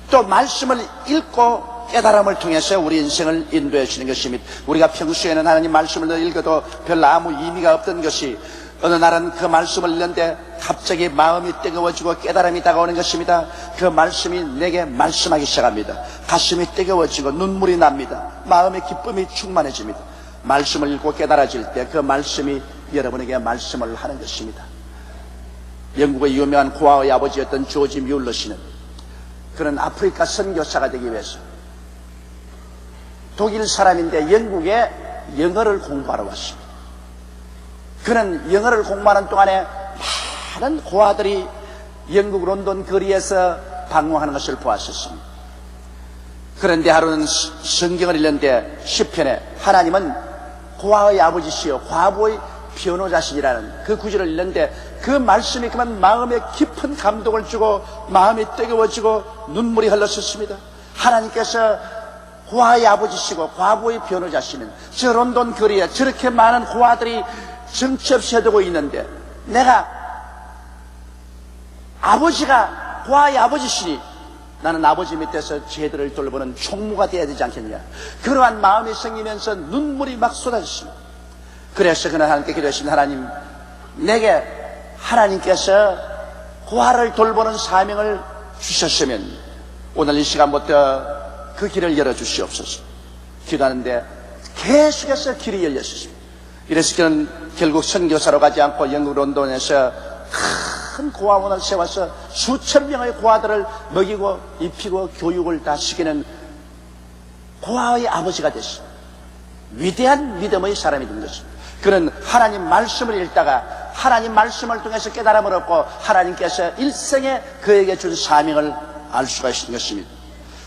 Speaker 1: 또 말씀을 읽고 깨달음을 통해서 우리 인생을 인도해 주는 것입니다. 우리가 평소에는 하나님 말씀을 읽어도 별로 아무 의미가 없던 것이 어느 날은 그 말씀을 읽는데 갑자기 마음이 뜨거워지고 깨달음이 다가오는 것입니다. 그 말씀이 내게 말씀하기 시작합니다. 가슴이 뜨거워지고 눈물이 납니다. 마음의 기쁨이 충만해집니다. 말씀을 읽고 깨달아질 때 그 말씀이 여러분에게 말씀을 하는 것입니다. 영국의 유명한 고아의 아버지였던 조지 뮬러 씨는, 그는 아프리카 선교사가 되기 위해서 독일 사람인데 영국에 영어를 공부하러 왔습니다. 그는 영어를 공부하는 동안에 많은 고아들이 영국 런던 거리에서 방황하는 것을 보았었습니다. 그런데 하루는 성경을 읽는데 시편에 하나님은 고아의 아버지시여 과부의 변호자신이라는 그 구절을 읽는데 그 말씀이 그만 마음에 깊은 감동을 주고 마음이 뜨거워지고 눈물이 흘렀었습니다. 하나님께서 고아의 아버지시고 과부의 변호자시는 저 런던 거리에 저렇게 많은 고아들이 정처 없이 해두고 있는데 내가 아버지가 고아의 아버지시니 나는 아버지 밑에서 쟤들을 돌보는 총무가 되어야 되지 않겠냐. 그러한 마음이 생기면서 눈물이 막 쏟아졌습니다. 그래서 그는 하나님께 기도했습니다. 하나님, 내게 하나님께서 고아를 돌보는 사명을 주셨으면 오늘 이 시간부터 그 길을 열어주시옵소서. 기도하는데 계속해서 길이 열렸습니다. 이래서 그는 결국 선교사로 가지 않고 영국 런던에서 큰 고아원을 세워서 수천 명의 고아들을 먹이고 입히고 교육을 다 시키는 고아의 아버지가 됐습니다. 위대한 믿음의 사람이 된 것입니다. 그는 하나님 말씀을 읽다가 하나님 말씀을 통해서 깨달음을 얻고 하나님께서 일생에 그에게 준 사명을 알 수가 있는 것입니다.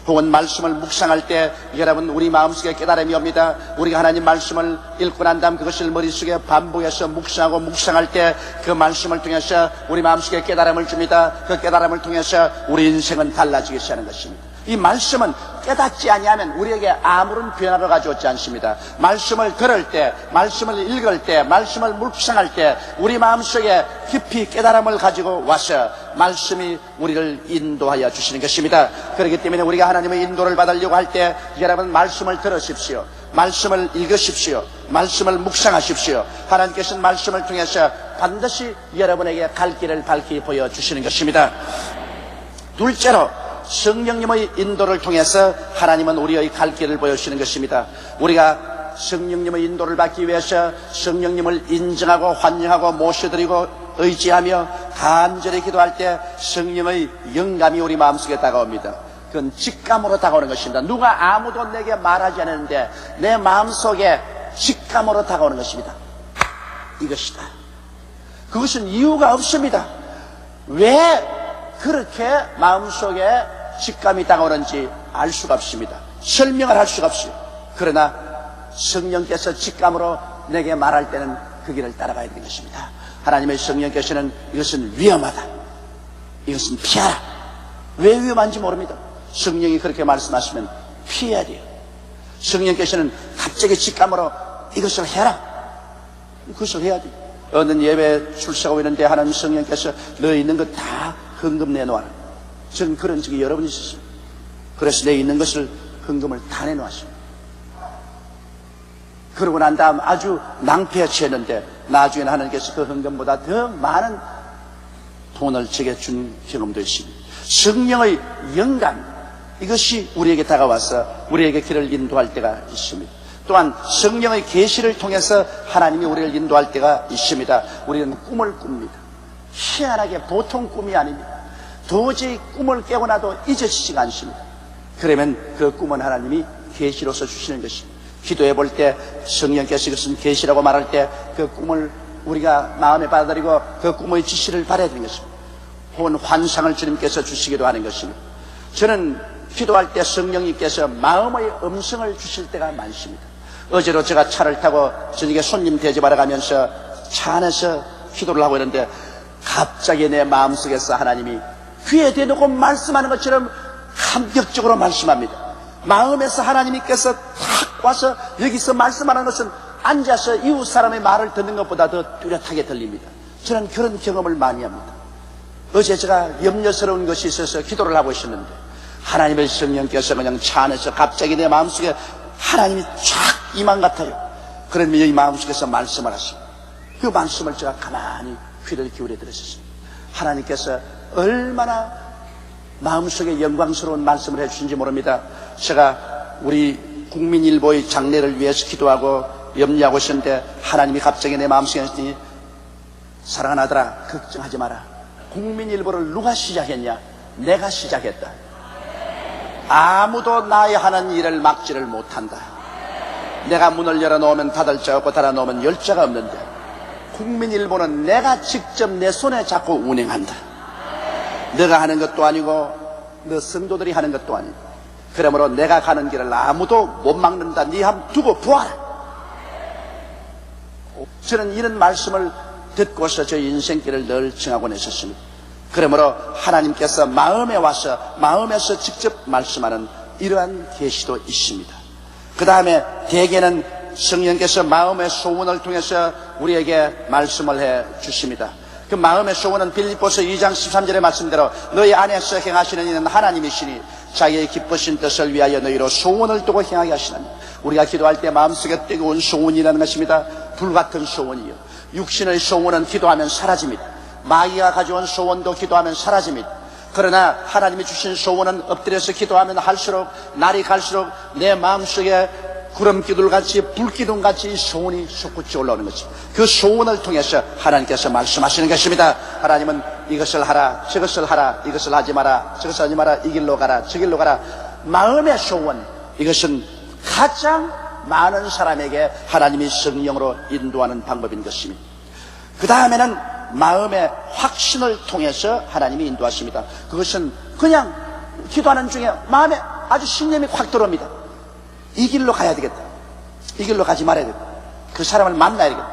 Speaker 1: 혹은 말씀을 묵상할 때 여러분 우리 마음속에 깨달음이 옵니다. 우리가 하나님 말씀을 읽고 난 다음 그것을 머릿속에 반복해서 묵상하고 묵상할 때 그 말씀을 통해서 우리 마음속에 깨달음을 줍니다. 그 깨달음을 통해서 우리 인생은 달라지기 시작하는 것입니다. 이 말씀은 깨닫지 아니하면 우리에게 아무런 변화를 가져오지 않습니다. 말씀을 들을 때, 말씀을 읽을 때, 말씀을 묵상할 때 우리 마음속에 깊이 깨달음을 가지고 와서 말씀이 우리를 인도하여 주시는 것입니다. 그렇기 때문에 우리가 하나님의 인도를 받으려고 할 때 여러분 말씀을 들으십시오. 말씀을 읽으십시오. 말씀을 묵상하십시오. 하나님께서는 말씀을 통해서 반드시 여러분에게 갈 길을 밝히 보여주시는 것입니다. 둘째로 성령님의 인도를 통해서 하나님은 우리의 갈 길을 보여주시는 것입니다. 우리가 성령님의 인도를 받기 위해서 성령님을 인정하고 환영하고 모셔드리고 의지하며 간절히 기도할 때 성령의 영감이 우리 마음속에 다가옵니다. 그건 직감으로 다가오는 것입니다. 누가 아무도 내게 말하지 않았는데 내 마음속에 직감으로 다가오는 것입니다. 이것이다. 그것은 이유가 없습니다. 왜 그렇게 마음속에 직감이 다가오는지 알 수가 없습니다. 설명을 할 수가 없어요. 그러나 성령께서 직감으로 내게 말할 때는 그 길을 따라가야 되는 것입니다. 하나님의 성령께서는 이것은 위험하다, 이것은 피하라. 왜 위험한지 모릅니다. 성령이 그렇게 말씀하시면 피해야 돼요. 성령께서는 갑자기 직감으로 이것을 해라, 그것을 해야 돼요. 어느 예배 출석하고 있는데 하나님 성령께서 너 있는 것 다 헌금 내놓아라. 저는 그런 적이 여러 번 있었어요. 그래서 내 있는 것을 헌금을 다 내놓았어요. 그러고 난 다음 아주 낭패에 취했는데 나중에는 하나님께서 그 헌금보다 더 많은 돈을 제게 준 경험도 있습니다. 성령의 영감, 이것이 우리에게 다가와서 우리에게 길을 인도할 때가 있습니다. 또한 성령의 계시를 통해서 하나님이 우리를 인도할 때가 있습니다. 우리는 꿈을 꿉니다. 희한하게 보통 꿈이 아닙니다. 도저히 꿈을 깨고 나도 잊어지지가 않습니다. 그러면 그 꿈은 하나님이 계시로서 주시는 것입니다. 기도해 볼 때 성령께서 이것은 계시라고 말할 때 그 꿈을 우리가 마음에 받아들이고 그 꿈의 지시를 받아야 되는 것입니다. 혹은 환상을 주님께서 주시기도 하는 것입니다. 저는 기도할 때 성령님께서 마음의 음성을 주실 때가 많습니다. 어제로 제가 차를 타고 저녁에 손님 대접하러 가면서 차 안에서 기도를 하고 있는데 갑자기 내 마음속에서 하나님이 귀에 대놓고 말씀하는 것처럼 감격적으로 말씀합니다. 마음에서 하나님께서 탁 와서 여기서 말씀하는 것은 앉아서 이웃 사람의 말을 듣는 것보다 더 뚜렷하게 들립니다. 저는 그런 경험을 많이 합니다. 어제 제가 염려스러운 것이 있어서 기도를 하고 있었는데 하나님의 성령께서 그냥 차 안에서 갑자기 내 마음속에 하나님이 쫙 임한 같아요. 그러면 이 마음속에서 말씀을 하십니다. 그 말씀을 제가 가만히 귀를 기울여 들었습니다. 하나님께서 얼마나 마음속에 영광스러운 말씀을 해주신지 모릅니다. 제가 우리 국민일보의 장래를 위해서 기도하고 염려하고 있었는데 하나님이 갑자기 내 마음속에 하시니 사랑하는 아들아 걱정하지 마라. 국민일보를 누가 시작했냐? 내가 시작했다. 아무도 나의 하는 일을 막지를 못한다. 내가 문을 열어놓으면 닫을 자 없고 닫아놓으면 열 자가 없는데 국민일보는 내가 직접 내 손에 잡고 운행한다. 너가 하는 것도 아니고 너 성도들이 하는 것도 아니고 그러므로 내가 가는 길을 아무도 못 막는다. 네 함 두고 보아라. 저는 이런 말씀을 듣고서 저 인생길을 늘 정하고 있었습니다. 그러므로 하나님께서 마음에 와서 마음에서 직접 말씀하는 이러한 계시도 있습니다. 그 다음에 대개는 성령께서 마음의 소원을 통해서 우리에게 말씀을 해 주십니다. 그 마음의 소원은 빌립보서 2장 13절의 말씀대로 너희 안에서 행하시는 이는 하나님이시니 자기의 기쁘신 뜻을 위하여 너희로 소원을 두고 행하게 하시나니 우리가 기도할 때 마음속에 뜨거운 소원이라는 것입니다. 불같은 소원이요. 육신의 소원은 기도하면 사라집니다. 마귀가 가져온 소원도 기도하면 사라집니다. 그러나 하나님이 주신 소원은 엎드려서 기도하면 할수록 날이 갈수록 내 마음속에 구름기둥같이 불기둥같이 소원이 솟구쳐 올라오는 것입니다. 그 소원을 통해서 하나님께서 말씀하시는 것입니다. 하나님은 이것을 하라 저것을 하라 이것을 하지 마라 저것을 하지 마라 이 길로 가라 저 길로 가라. 마음의 소원, 이것은 가장 많은 사람에게 하나님이 성령으로 인도하는 방법인 것입니다. 그 다음에는 마음의 확신을 통해서 하나님이 인도하십니다. 그것은 그냥 기도하는 중에 마음에 아주 신념이 확 들어옵니다. 이 길로 가야 되겠다. 이 길로 가지 말아야 되겠다. 그 사람을 만나야 되겠다.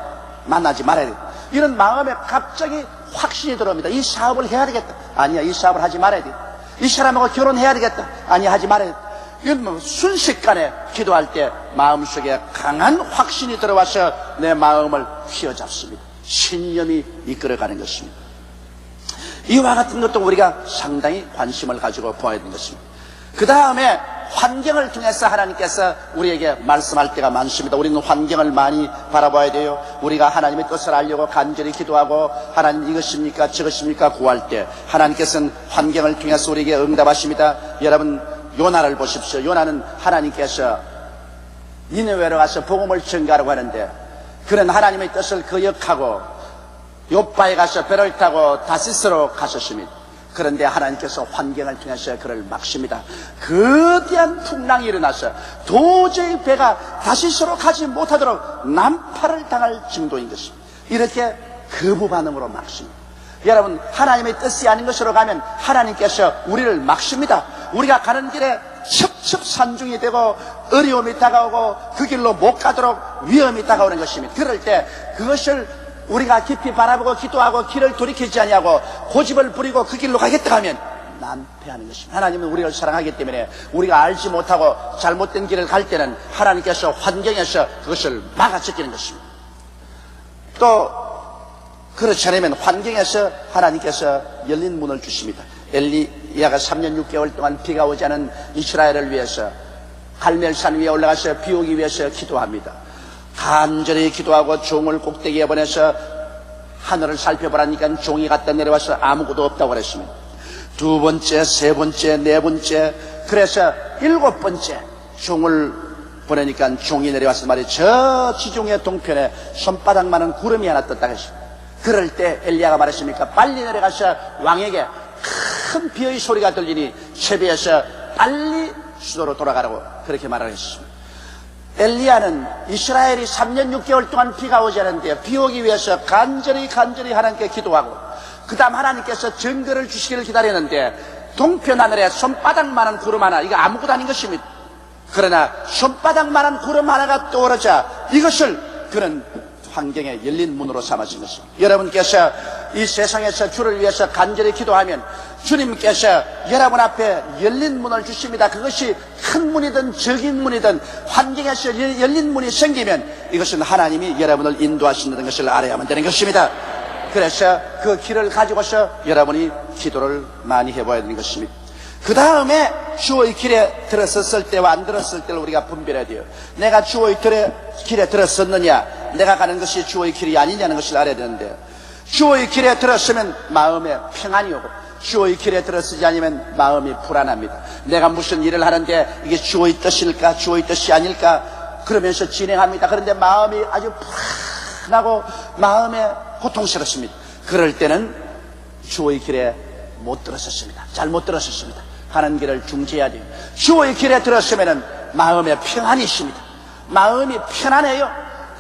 Speaker 1: 만나지 말아야 되겠다. 이런 마음에 갑자기 확신이 들어옵니다. 이 사업을 해야 되겠다. 아니야, 이 사업을 하지 말아야 되겠다. 이 사람하고 결혼해야 되겠다. 아니야, 하지 말아야 되겠다. 이건 뭐 순식간에 기도할 때 마음속에 강한 확신이 들어와서 내 마음을 휘어잡습니다. 신념이 이끌어가는 것입니다. 이와 같은 것도 우리가 상당히 관심을 가지고 보아야 되는 것입니다. 그 다음에 환경을 통해서 하나님께서 우리에게 말씀할 때가 많습니다. 우리는 환경을 많이 바라봐야 돼요. 우리가 하나님의 뜻을 알려고 간절히 기도하고 하나님 이것입니까 저것입니까 구할 때 하나님께서는 환경을 통해서 우리에게 응답하십니다. 여러분 요나를 보십시오. 요나는 하나님께서 니느웨로 가서 복음을 전가하라고 하는데 그는 하나님의 뜻을 거역하고 요빠에 가서 배를 타고 다시스로 갔었습니다. 그런데 하나님께서 환경을 통해서 그를 막습니다. 거대한 풍랑이 일어나서 도저히 배가 다시스로 가지 못하도록 난파를 당할 정도인 것입니다. 이렇게 거부 반응으로 막습니다. 여러분 하나님의 뜻이 아닌 것으로 가면 하나님께서 우리를 막습니다. 우리가 가는 길에 첩첩산중이 되고 어려움이 다가오고 그 길로 못 가도록 위험이 다가오는 것입니다. 그럴 때 그것을 우리가 깊이 바라보고 기도하고 길을 돌이키지 아니하고 고집을 부리고 그 길로 가겠다 하면 난패하는 것입니다. 하나님은 우리를 사랑하기 때문에 우리가 알지 못하고 잘못된 길을 갈 때는 하나님께서 환경에서 그것을 막아주시는 것입니다. 또 그렇지 않으면 환경에서 하나님께서 열린 문을 주십니다. 엘리야가 3년 6개월 동안 비가 오지 않은 이스라엘을 위해서 갈멜산 위에 올라가서 비 오기 위해서 기도합니다. 간절히 기도하고 종을 꼭대기에 보내서 하늘을 살펴보라니까 종이 갖다 내려와서 아무것도 없다고 그랬습니다. 두 번째, 세 번째, 네 번째, 그래서 일곱 번째 종을 보내니까 종이 내려와서 말이에요. 저 지중해 동편에 손바닥만한 구름이 하나 떴다고 했습니다. 그럴 때 엘리야가 말했습니까? 빨리 내려가서 왕에게 큰 비의 소리가 들리니 채비에서 빨리 수도로 돌아가라고 그렇게 말하셨습니다. 엘리야는 이스라엘이 3년 6개월 동안 비가 오지 않았는데 비 오기 위해서 간절히 하나님께 기도하고 그 다음 하나님께서 증거를 주시기를 기다렸는데 동편 하늘에 손바닥만한 구름 하나, 이거 아무것도 아닌 것입니다. 그러나 손바닥만한 구름 하나가 떠오르자 이것을 그는 환경에 열린 문으로 삼아진 것입니다. 여러분께서 이 세상에서 주를 위해서 간절히 기도하면 주님께서 여러분 앞에 열린 문을 주십니다. 그것이 큰 문이든 적인 문이든 환경에서 열린 문이 생기면 이것은 하나님이 여러분을 인도하신다는 것을 알아야만 되는 것입니다. 그래서 그 길을 가지고서 여러분이 기도를 많이 해봐야 되는 것입니다. 그 다음에 주의 길에 들어섰을 때와 안 들었을 때를 우리가 분별해야 돼요. 내가 주의 길에 들어섰느냐, 내가 가는 것이 주의 길이 아니냐는 것을 알아야 되는데, 주의 길에 들었으면 마음에 평안이 오고, 주의 길에 들어서지 않으면 마음이 불안합니다. 내가 무슨 일을 하는데 이게 주의 뜻일까, 주의 뜻이 아닐까 그러면서 진행합니다. 그런데 마음이 아주 불안하고 마음에 고통스럽습니다. 그럴 때는 주의 길에 못 들었었습니다. 잘못 들었었습니다. 가는 길을 중지해야 돼요. 주의 길에 들었으면 마음에 평안이 있습니다. 마음이 편안해요.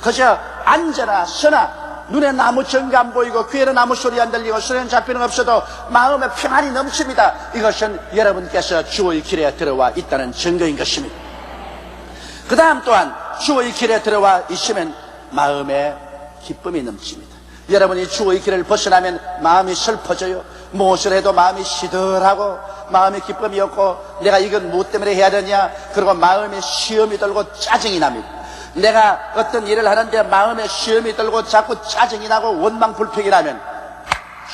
Speaker 1: 그저 앉아나 서나 눈에 나무 전가 안 보이고 귀에는 아무 소리 안 들리고 손에는 잡히는 없어도 마음에 평안이 넘칩니다. 이것은 여러분께서 주의 길에 들어와 있다는 증거인 것입니다. 그 다음 또한 주의 길에 들어와 있으면 마음에 기쁨이 넘칩니다. 여러분이 주의 길을 벗어나면 마음이 슬퍼져요. 무엇을 해도 마음이 시들하고 마음에 기쁨이 없고 내가 이건 무엇 때문에 해야 되냐, 그리고 마음에 시험이 들고 짜증이 납니다. 내가 어떤 일을 하는데 마음에 시험이 들고 자꾸 짜증이 나고 원망불평이 나면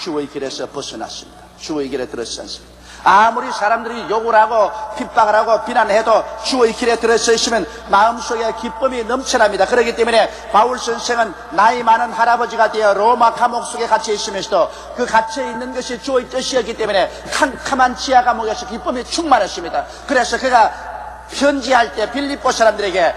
Speaker 1: 주의 길에서 벗어났습니다. 주의 길에 들어서 않습니다. 아무리 사람들이 욕을 하고 핍박을 하고 비난해도 주의 길에 들어서 있으면 마음속에 기쁨이 넘쳐납니다. 그렇기 때문에 바울 선생은 나이 많은 할아버지가 되어 로마 감옥 속에 갇혀 있으면서도 그 갇혀 있는 것이 주의 뜻이었기 때문에 캄캄한 지하 감옥에서 기쁨이 충만했습니다. 그래서 그가 편지할 때 빌립보 사람들에게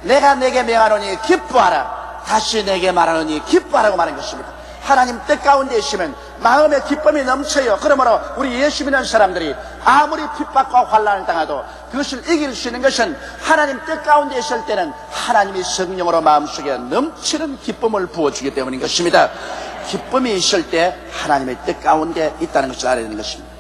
Speaker 1: 내가 내게 명하노니 기뻐하라, 다시 내게 말하노니 기뻐하라고 말한 것입니다. 하나님 뜻 가운데 있으면 마음에 기쁨이 넘쳐요. 그러므로 우리 예수 믿는 사람들이 아무리 핍박과 환난을 당해도 그것을 이길 수 있는 것은 하나님 뜻 가운데 있을 때는 하나님이 성령으로 마음속에 넘치는 기쁨을 부어주기 때문인 것입니다. 기쁨이 있을 때 하나님의 뜻 가운데 있다는 것을 알아야 되는 것입니다.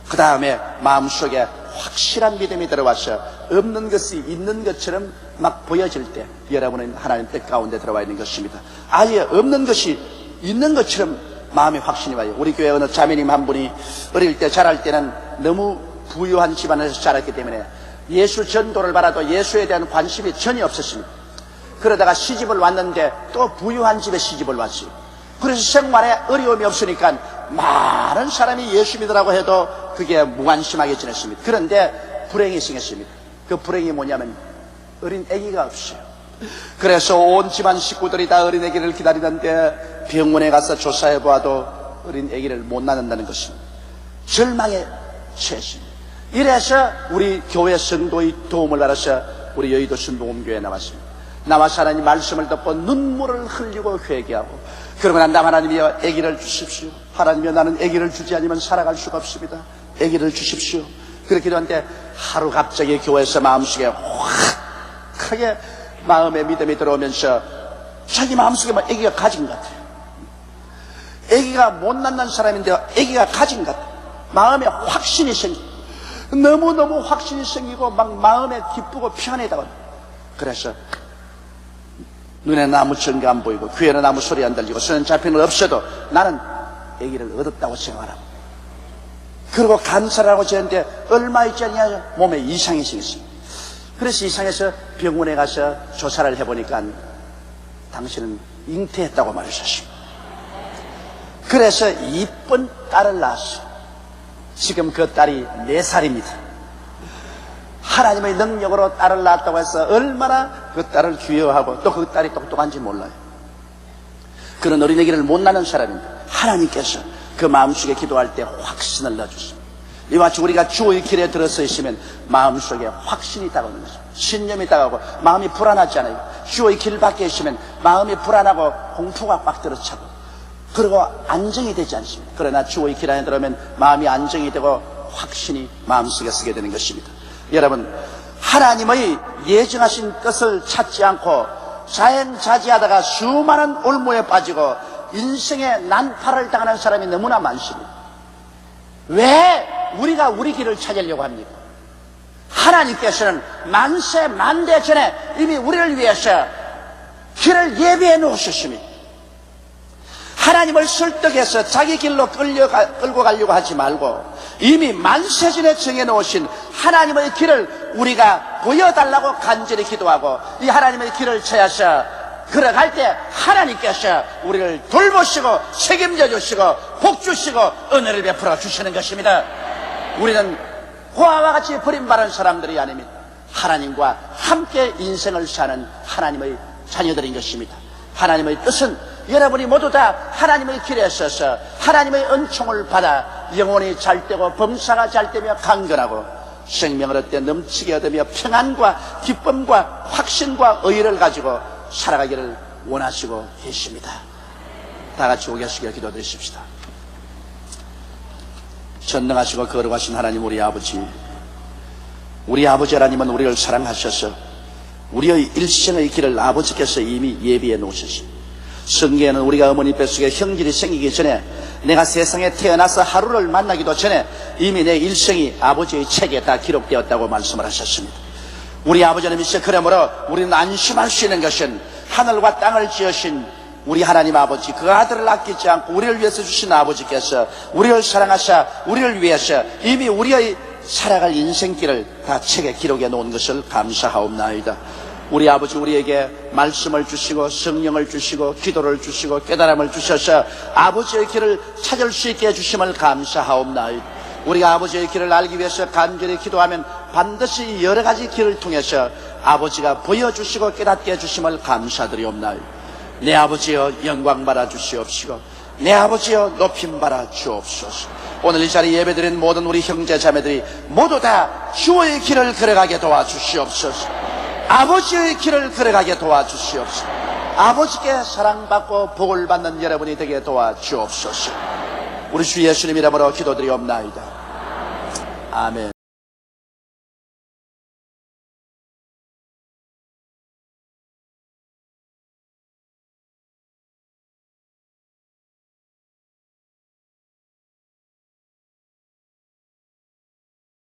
Speaker 1: 그 다음에 마음속에 확실한 믿음이 들어와서 없는 것이 있는 것처럼 막 보여질 때 여러분은 하나님 뜻 가운데 들어와 있는 것입니다. 아예 없는 것이 있는 것처럼 마음의 확신이 와요. 우리 교회 어느 자매님 한 분이 어릴 때 자랄 때는 너무 부유한 집안에서 자랐기 때문에 예수 전도를 받아도 예수에 대한 관심이 전혀 없었습니다. 그러다가 시집을 왔는데 또 부유한 집에 시집을 왔어요. 그래서 생활에 어려움이 없으니까 많은 사람이 예수 믿으라고 해도 그게 무관심하게 지냈습니다. 그런데 불행이 생겼습니다. 그 불행이 뭐냐면 어린 아기가 없어요. 그래서 온 집안 식구들이 다 어린 아기를 기다리는데 병원에 가서 조사해 보아도 어린 아기를 못 낳는다는 것입니다. 절망에 처했습니다. 이래서 우리 교회 성도의 도움을 받아서 우리 여의도 순복음교회에 나왔습니다. 나와서 하나님 말씀을 듣고 눈물을 흘리고 회개하고, 그러고 난 다음 하나님이여 아기를 주십시오. 하나님이여 나는 아기를 주지 않으면 살아갈 수가 없습니다. 아기를 주십시오. 그렇게 기도하는데 하루 갑자기 교회에서 마음속에 확 크게 마음의 믿음이 들어오면서 자기 마음속에 막 아기가 가진 것 같아요. 아기가 못 낳는 사람인데 아기가 가진 것 같아요. 마음에 확신이 생기고 너무너무 확신이 생기고 막 마음에 기쁘고 편안하다고. 그래서 눈에 아무 전가 안 보이고 귀에는 아무 소리 안 들리고 손에 잡히는 건 없어도 나는 아기를 얻었다고 생각하라고. 그리고 감사를 하고 지냈는데 얼마 있지 않냐 몸에 이상이 생겼습니다. 그래서 이상해서 병원에 가서 조사를 해보니까 당신은 잉태했다고 말하셨습니다. 그래서 이쁜 딸을 낳았어요. 지금 그 딸이 4살입니다. 하나님의 능력으로 딸을 낳았다고 해서 얼마나 그 딸을 귀여워하고 또 그 딸이 똑똑한지 몰라요. 그런 어린애기를 못 낳는 사람인데 하나님께서 그 마음속에 기도할 때 확신을 넣어주십니다. 이와 같이 우리가 주의 길에 들어서 있으면 마음속에 확신이 다가오는 것입니다. 신념이 다가오고 마음이 불안하지 않아요. 주의 길 밖에 있으면 마음이 불안하고 공포가 꽉 들어차고 그리고 안정이 되지 않습니다. 그러나 주의 길 안에 들어오면 마음이 안정이 되고 확신이 마음속에 서게 되는 것입니다. 여러분, 하나님의 예정하신 뜻을 찾지 않고 자행자지하다가 수많은 올무에 빠지고 인생의 난파를 당하는 사람이 너무나 많습니다. 왜 우리가 우리 길을 찾으려고 합니까? 하나님께서는 만세 만대 전에 이미 우리를 위해서 길을 예비해 놓으셨습니다. 하나님을 설득해서 자기 길로 끌고 가려고 하지 말고 이미 만세전에 정해놓으신 하나님의 길을 우리가 보여달라고 간절히 기도하고 이 하나님의 길을 찾아서 걸어갈 때 하나님께서 우리를 돌보시고 책임져 주시고 복 주시고 은혜를 베풀어 주시는 것입니다. 우리는 고아와 같이 버림받은 사람들이 아닙니다. 하나님과 함께 인생을 사는 하나님의 자녀들인 것입니다. 하나님의 뜻은 여러분이 모두 다 하나님의 길에 서서 하나님의 은총을 받아 영혼이 잘되고 범사가 잘되며 강건하고 생명을 얻되 넘치게 얻으며 평안과 기쁨과 확신과 의의를 가지고 살아가기를 원하시고 계십니다. 다 같이 오겠으기를 기도드리십시다. 전능하시고 거룩하신 하나님 우리 아버지, 우리 아버지 하나님은 우리를 사랑하셔서 우리의 일생의 길을 아버지께서 이미 예비해 놓으셨습니다. 성경에는 우리가 어머니 뱃속에 형질이 생기기 전에 내가 세상에 태어나서 하루를 만나기도 전에 이미 내 일생이 아버지의 책에 다 기록되었다고 말씀을 하셨습니다. 우리 아버지 하나님이시여, 그러므로 우리는 안심할 수 있는 것은 하늘과 땅을 지으신 우리 하나님 아버지, 그 아들을 아끼지 않고 우리를 위해서 주신 아버지께서 우리를 사랑하사 우리를 위해서 이미 우리의 살아갈 인생길을 다 책에 기록해 놓은 것을 감사하옵나이다. 우리 아버지 우리에게 말씀을 주시고 성령을 주시고 기도를 주시고 깨달음을 주셔서 아버지의 길을 찾을 수 있게 해주심을 감사하옵나이다. 우리가 아버지의 길을 알기 위해서 간절히 기도하면 반드시 여러 가지 길을 통해서 아버지가 보여주시고 깨닫게 해주심을 감사드리옵나이다. 내 아버지여 영광 받아 주시옵시고 내 아버지여 높임 받아 주옵소서. 오늘 이 자리에 예배드린 모든 우리 형제 자매들이 모두 다 주의 길을 걸어가게 도와주시옵소서. 아버지의 길을 걸어가게 도와주시옵소서. 아버지께 사랑받고 복을 받는 여러분이 되게 도와주옵소서. 우리 주 예수님 이름으로 기도드리옵나이다. 아멘.